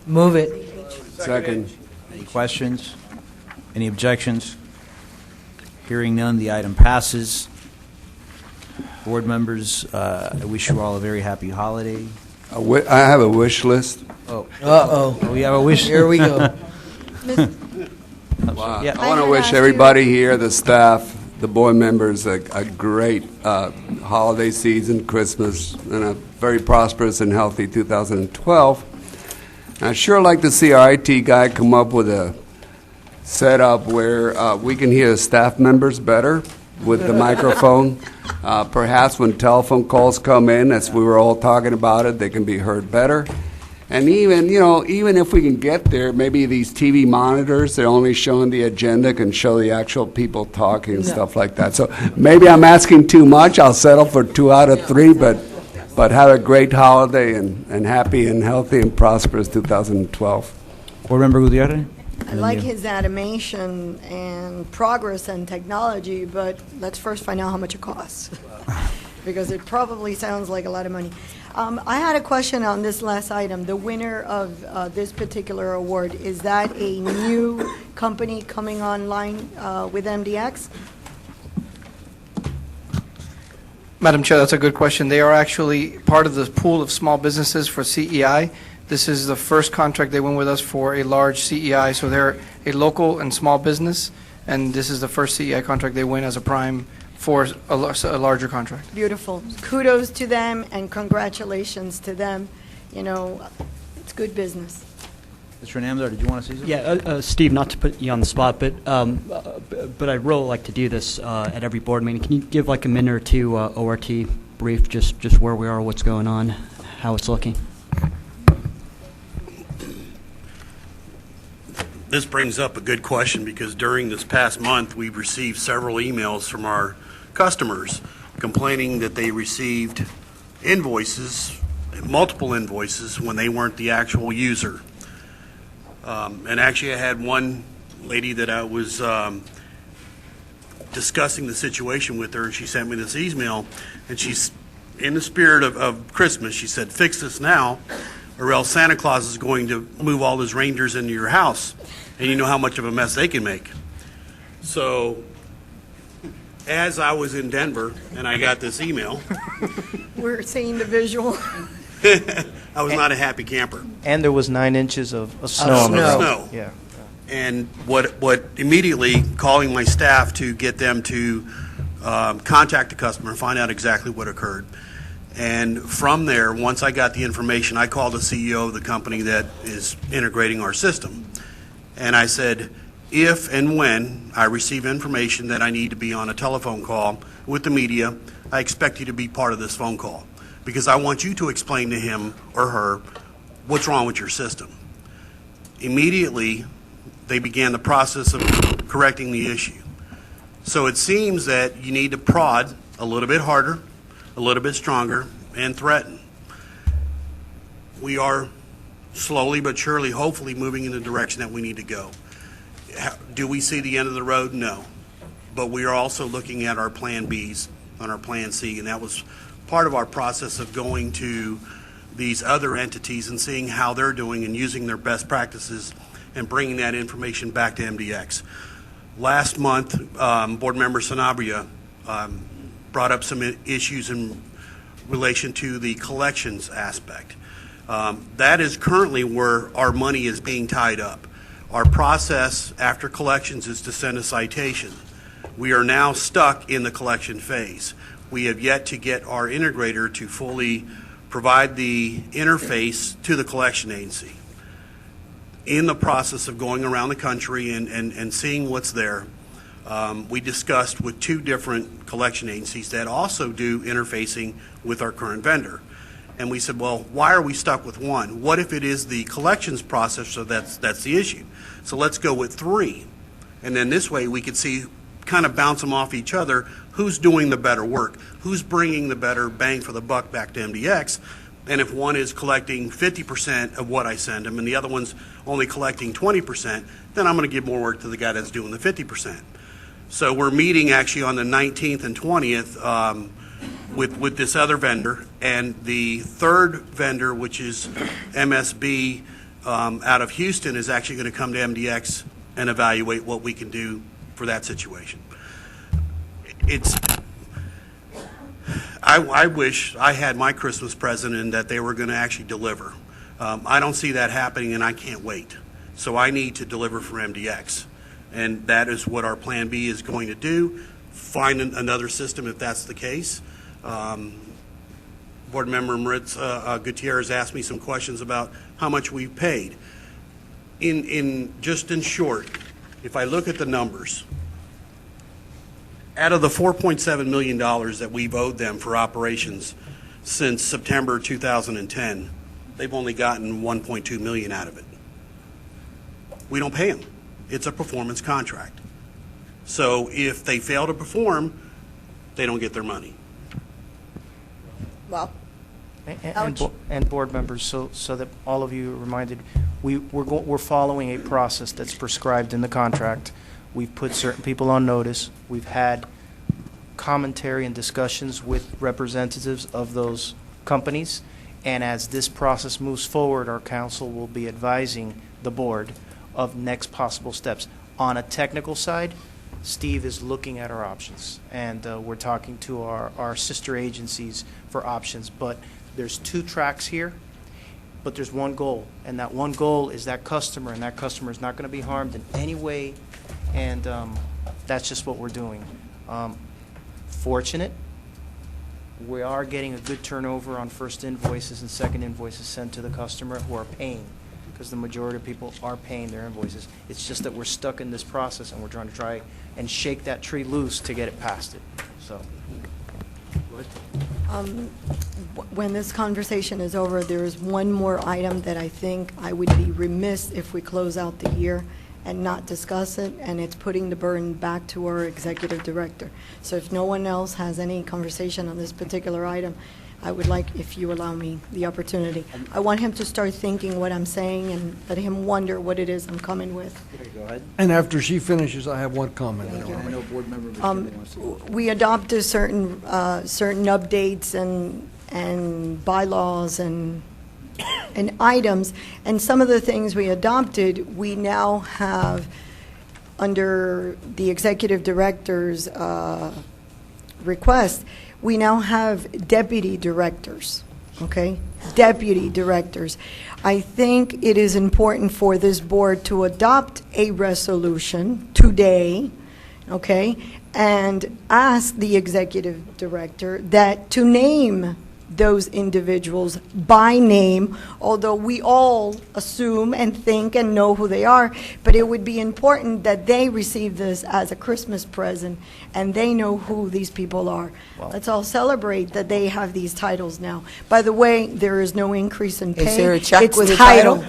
Move it. Second. Any questions? Any objections? Hearing none, the item passes. Board members, I wish you all a very happy holiday. I have a wish list. Oh. Uh-oh. We have a wish. Here we go. Wow. Yeah. I want to wish everybody here, the staff, the board members, a great holiday season, Christmas, and a very prosperous and healthy 2012. And I'd sure like to see our IT guy come up with a setup where we can hear staff members better with the microphone. Perhaps when telephone calls come in, as we were all talking about it, they can be heard better. And even, even if we can get there, maybe these TV monitors, they're only showing the agenda, can show the actual people talking and stuff like that. So maybe I'm asking too much. I'll settle for 2 out of 3, but have a great holiday and happy and healthy and prosperous 2012. Board Member Gutierrez? I like his animation and progress and technology, but let's first find out how much it costs, because it probably sounds like a lot of money. I had a question on this last item. The winner of this particular award, is that a new company coming online with MDX? Madam Chair, that's a good question. They are actually part of the pool of small businesses for CEI. This is the first contract they won with us for a large CEI, so they're a local and small business, and this is the first CEI contract they win as a prime for a larger contract. Beautiful. Kudos to them and congratulations to them. It's good business. Mr. Namdar, did you want to say something? Yeah, Steve, not to put you on the spot, but I'd really like to do this at every board meeting. Can you give like a minute or two ORT brief, just where we are, what's going on, how it's looking? This brings up a good question, because during this past month, we've received several emails from our customers complaining that they received invoices, multiple invoices, when they weren't the actual user. And actually, I had one lady that I was discussing the situation with her, and she sent me this email, and she's, in the spirit of Christmas, she said, "Fix this now, or else Santa Claus is going to move all his reindeers into your house, and you know how much of a mess they can make." So, as I was in Denver and I got this email, We're seeing the visual. I was not a happy camper. And there was 9 inches of snow on the road. Snow. Yeah. And what immediately calling my staff to get them to contact the customer and find out exactly what occurred. And from there, once I got the information, I called the CEO of the company that is integrating our system. And I said, if and when I receive information that I need to be on a telephone call with the media, I expect you to be part of this phone call, because I want you to explain to him or her what's wrong with your system. Immediately, they began the process of correcting the issue. So it seems that you need to prod a little bit harder, a little bit stronger, and threaten. We are slowly but surely, hopefully, moving in the direction that we need to go. Do we see the end of the road? No. But we are also looking at our Plan Bs on our Plan C, and that was part of our process of going to these other entities and seeing how they're doing and using their best practices and bringing that information back to MDX. Last month, Board Member Sanabria brought up some issues in relation to the collections aspect. That is currently where our money is being tied up. Our process after collections is to send a citation. We are now stuck in the collection phase. We have yet to get our integrator to fully provide the interface to the collection agency. In the process of going around the country and seeing what's there, we discussed with 2 different collection agencies that also do interfacing with our current vendor. And we said, well, why are we stuck with one? What if it is the collections process, so that's the issue? So let's go with 3. And then this way we could see, kind of bounce them off each other, who's doing the better work, who's bringing the better bang for the buck back to MDX. And if one is collecting 50% of what I send them and the other one's only collecting 20%, then I'm going to give more work to the guy that's doing the 50%. So we're meeting actually on the 19th and 20th with this other vendor, and the third vendor, which is MSB out of Houston, is actually going to come to MDX and evaluate what we can do for that situation. I wish I had my Christmas present and that they were going to actually deliver. I don't see that happening, and I can't wait. So I need to deliver for MDX. And that is what our Plan B is going to do, find another system if that's the case. Board Member Moritz Gutierrez asked me some questions about how much we've paid. Just in short, if I look at the numbers, out of the $4.7 million that we've owed them for operations since September 2010, they've only gotten $1.2 million out of it. We don't pay them. It's a performance contract. So if they fail to perform, they don't get their money. Well, And board members, so that all of you are reminded, we're following a process that's prescribed in the contract. We've put certain people on notice. We've had commentary and discussions with representatives of those companies. And as this process moves forward, our council will be advising the board of next possible steps. On a technical side, Steve is looking at our options, and we're talking to our sister agencies for options. But there's two tracks here, but there's one goal, and that one goal is that customer, and that customer is not going to be harmed in any way, and that's just what we're doing. Fortunate, we are getting a good turnover on first invoices and second invoices sent to the customer who are paying, because the majority of people are paying their invoices. It's just that we're stuck in this process, and we're trying to try and shake that tree loose to get it past it. So, when this conversation is over, there is one more item that I think I would be remiss if we close out the year and not discuss it, and it's putting the burden back to our executive director. So if no one else has any conversation on this particular item, I would like, if you allow me the opportunity. I want him to start thinking what I'm saying and let him wonder what it is I'm coming with. go ahead. And after she finishes, I have one comment. I know Board Member McKinley wants to. We adopted certain updates and bylaws and items, and some of the things we adopted, we now have under the executive director's request, we now have deputy directors, okay? Deputy directors. I think it is important for this board to adopt a resolution today, okay? And ask the executive director that to name those individuals by name, although we all assume and think and know who they are, but it would be important that they receive this as a Christmas present and they know who these people are. Wow. Let's all celebrate that they have these titles now. By the way, there is no increase in pay. Is there a check It's with a title.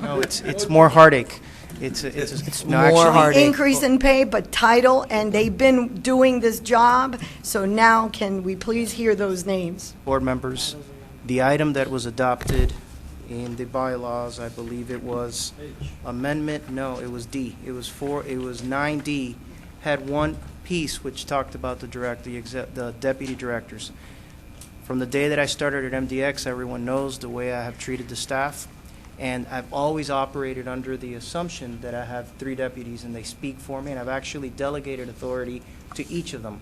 No, it's more heartache. It's no, more actually, heartache. Increase in pay, but title, and they've been doing this job, so now can we please hear those names? board members, the item that was adopted in the bylaws, I believe it was amendment, no, it was D. It was 9D, had one piece which talked about the deputy directors. From the day that I started at MDX, everyone knows the way I have treated the staff. And I've always operated under the assumption that I have 3 deputies and they speak for me, and I've actually delegated authority to each of them.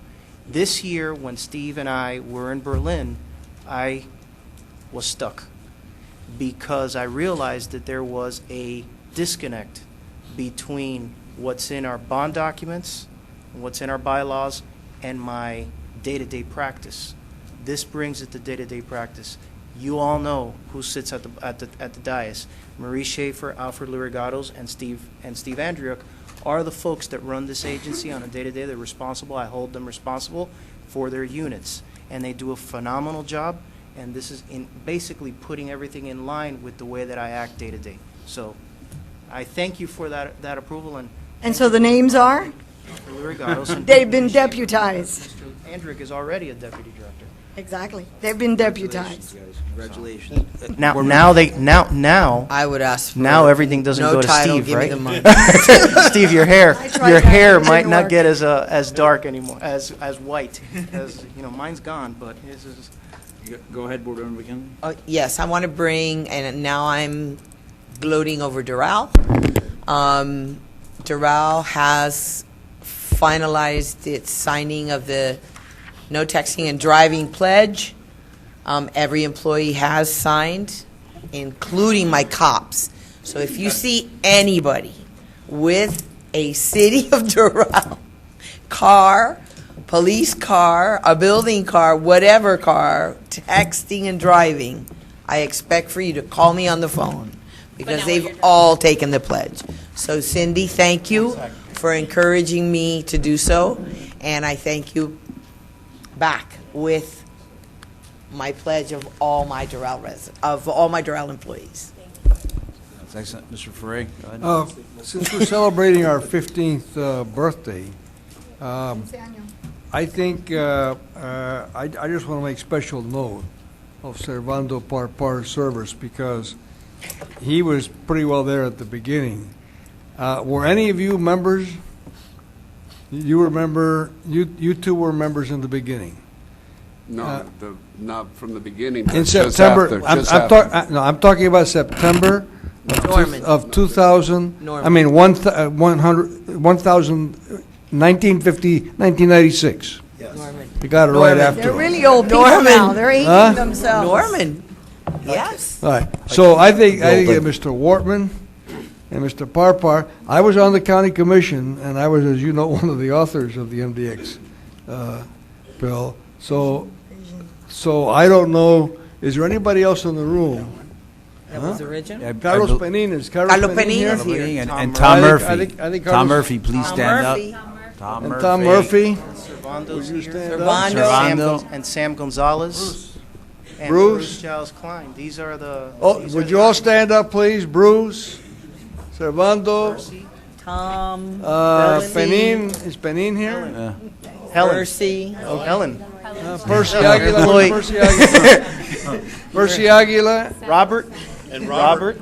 This year, when Steve and I were in Berlin, I was stuck because I realized that there was a disconnect between what's in our bond documents, what's in our bylaws, and my day-to-day practice. This brings it to day-to-day practice. You all know who sits at the dais. Marie Schaefer, Alfred Lurigatos, and Steve Andriuk are the folks that run this agency on a day-to-day. They're responsible. I hold them responsible for their units, and they do a phenomenal job. And this is in basically putting everything in line with the way that I act day-to-day. So, I thank you for that approval. And so the names are? Alfred Lurigatos and They've been deputized. Mr. Andriuk is already a deputy director. Exactly. They've been deputized. Congratulations. Now I would ask for now everything doesn't no go to title, Steve, give right? me the money. Steve, your I tried that, hair it might didn't not work. get as dark anymore, as white, as mine's gone, but his is. Go ahead, Board Member McKinley. Yes, I want to bring, and now I'm gloating over Doral. Doral has finalized its signing of the no texting and driving pledge. Every employee has signed, including my cops. So if you see anybody with a City of Doral car, police car, a building car, whatever car, texting and driving, I expect for you to call me on the phone because they've all taken the pledge. So Cindy, thank you for encouraging me to do so, and I thank you back with my pledge of all my Doral employees. That's excellent. Mr. Ferre, go ahead. Since we're celebrating our 15th birthday, I think I just want to make special note of Servando Parpar's service because he was pretty well there at the beginning. Were any of you members? You remember? You two were members in the beginning. No, not from the beginning. In just September, after. I'm talking about September of 2000. Norman. I mean 1996. Norman. You got it right after. They're really old people Norman. now. They're aging Huh? themselves. Norman, yes. All right. So I think Mr. Wortman and Mr. Parpar. I was on the county commission, and I was, as you know, one of the authors of the MDX bill. So I don't know. Is there anybody else in the room? That was original. Carlos Penin is Carlos Penin here? is here. And Tom Murphy. I think Tom Carlos- Murphy, please Tom stand Murphy. up. Tom And Murphy. Tom Murphy. Servando's Would you here. stand up? Servando. And Sam Gonzalez. And Bruce. Giles Klein. These are the. Oh, these would are you the- all stand up, please? Bruce, Servando, Tom, Penin. Is Penin here? Helen. Percy. Oh, Helen. Percy Helen. Aguilar. Lloyd. Percy Aguilar. Percy Aguilar. Robert. And Robert.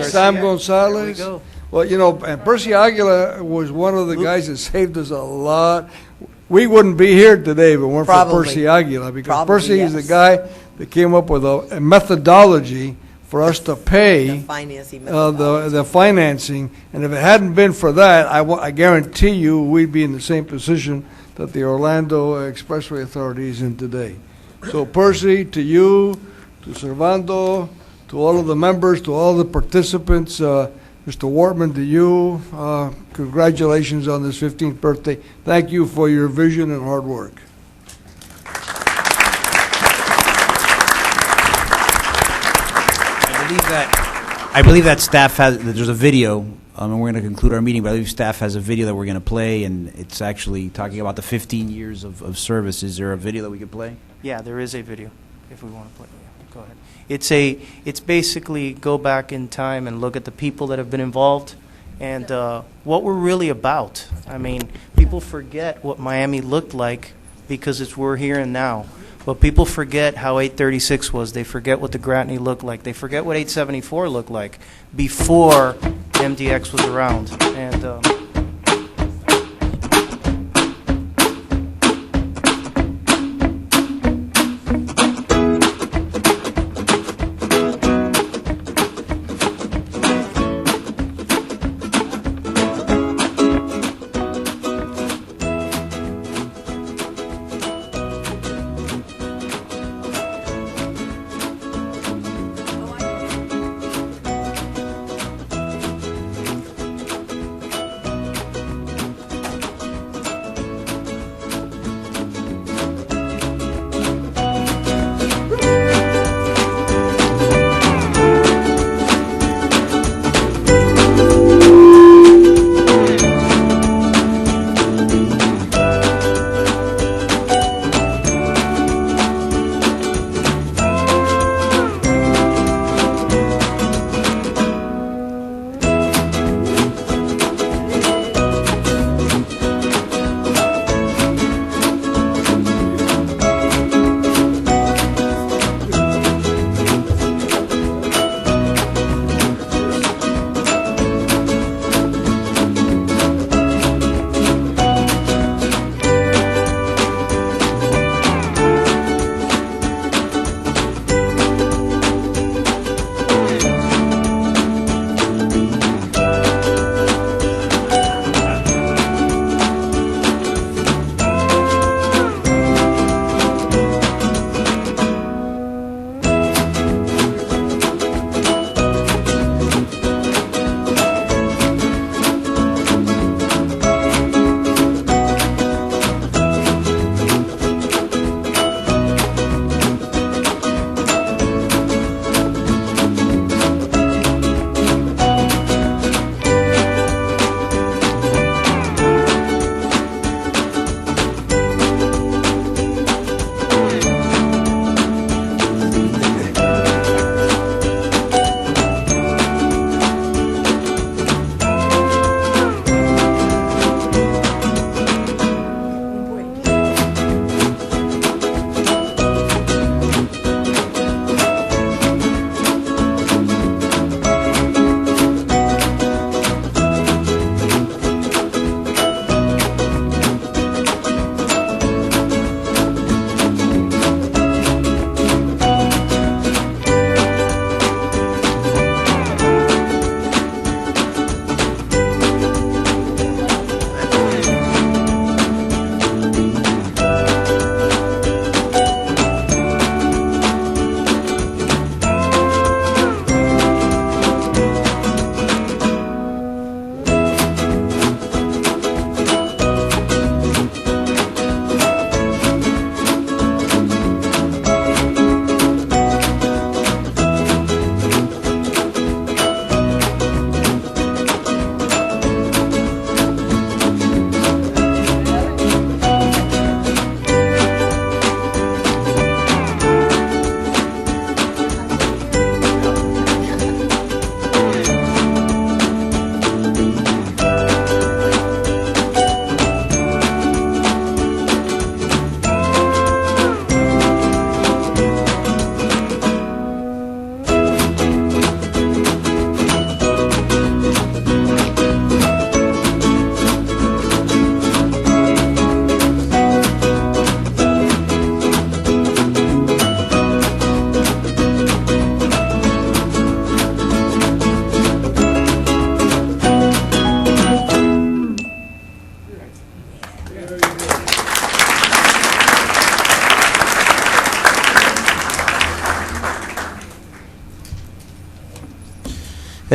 Sam Gonzalez. There we go. Well, you know, and Percy Aguilar was one of the guys that saved us a lot. We wouldn't be here today if it weren't Probably. for Percy Aguilar, because Probably, Percy is the yes. guy that came up with a methodology for us to pay Financing. the financing. And if it hadn't been for that, I guarantee you we'd be in the same position that the Orlando Expressway Authority is in today. So Percy, to you, to Servando, to all of the members, to all the participants, Mr. Wortman, to you, congratulations on this 15th birthday. Thank you for your vision and hard work. I believe that staff has, there's a video, and we're going to conclude our meeting, but I believe staff has a video that we're going to play, and it's actually talking about the 15 years of service. Is there a video that we could play? Yeah, there is a video, if we want to play. Yeah, go ahead. It's basically go back in time and look at the people that have been involved and what we're really about. I mean, people forget what Miami looked like because we're here and now. But people forget how 836 was. They forget what the Gratney looked like. They forget what 874 looked like before MDX was around. And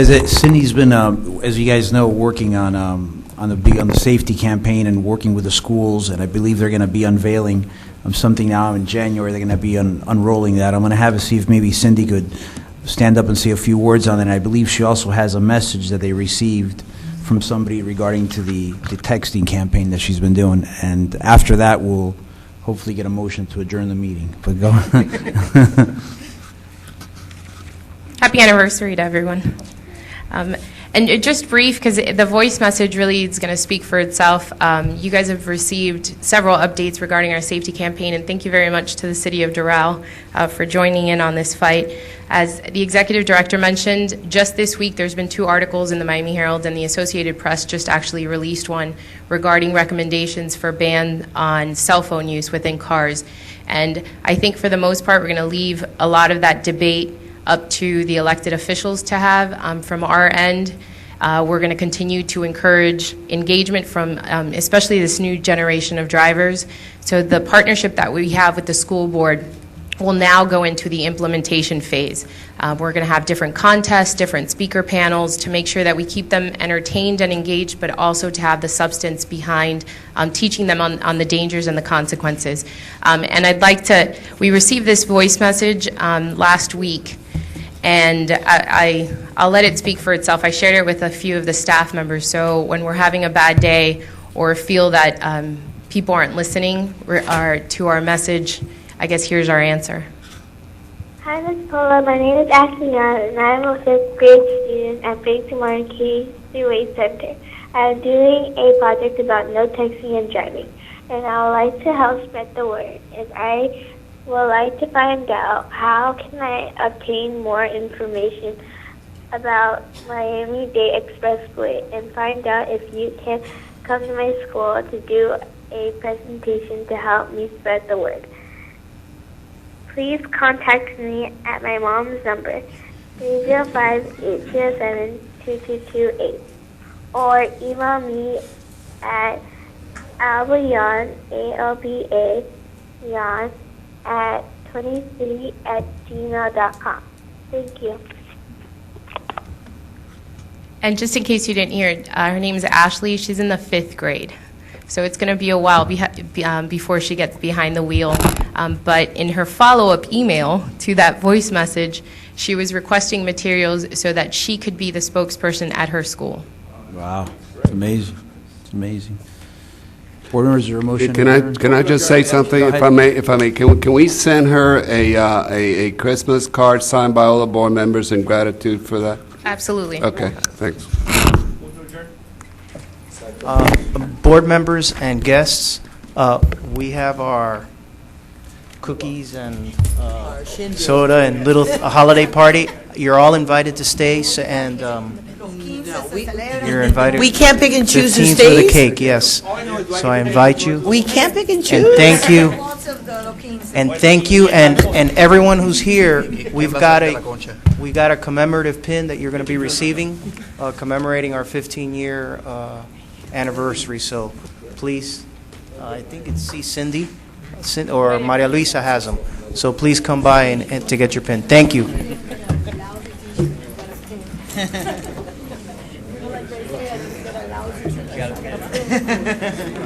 Cindy's been, as you guys know, working on the safety campaign and working with the schools, and I believe they're going to be unveiling something now in January. They're going to be unrolling that. I'm going to have to see if maybe Cindy could stand up and say a few words on it. And I believe she also has a message that they received from somebody regarding to the texting campaign that she's been doing. And after that, we'll hopefully get a motion to adjourn the meeting. But go. Happy anniversary to everyone. And just brief, because the voice message really is going to speak for itself. You guys have received several updates regarding our safety campaign, and thank you very much to the City of Doral for joining in on this fight. As the Executive Director mentioned, just this week there's been 2 articles in the Miami Herald, and the Associated Press just actually released one regarding recommendations for ban on cell phone use within cars. And I think for the most part we're going to leave a lot of that debate up to the elected officials to have. From our end, we're going to continue to encourage engagement from especially this new generation of drivers. So the partnership that we have with the school board will now go into the implementation phase. We're going to have different contests, different speaker panels to make sure that we keep them entertained and engaged, but also to have the substance behind teaching them on the dangers and the consequences. And we received this voice message last week, and I'll let it speak for itself. I shared it with a few of the staff members, so when we're having a bad day or feel that people aren't listening to our message, I guess here's our answer. Hi, Ms. Paula. My name is Ashley Young, and I'm a 5th grade student at Franklin Martin K-Thruway Center. I'm doing a project about no texting and driving, and I would like to help spread the word. And I would like to find out how can I obtain more information about Miami-Dade Expressway and find out if you can come to my school to do a presentation to help me spread the word. Please contact me at my mom's number, 305-807-2228, or email me at albayan, ALBA, at 23@gmail.com. Thank you. And just in case you didn't hear it, her name is Ashley. She's in the 5th grade. So it's going to be a while before she gets behind the wheel. But in her follow-up email to that voice message, she was requesting materials so that she could be the spokesperson at her school. Wow, it's amazing. It's amazing. Board members, is there a motion? Can I just say something, if I may? Can we send her a Christmas card signed by all the board members in gratitude for that? Absolutely. Okay, thanks. Board members and guests, we have our cookies and soda and little holiday party. You're all invited to stay, and you're invited. We can't pick and choose who 15 stays? for the cake, yes. So I invite you. We can't pick and choose? And thank you. And thank you, and everyone who's here, we've got a commemorative pin that you're going to be receiving, commemorating our 15-year anniversary. So please, I think it's Cindy or Maria Luisa has them. So please come by and to get your pin. Thank you.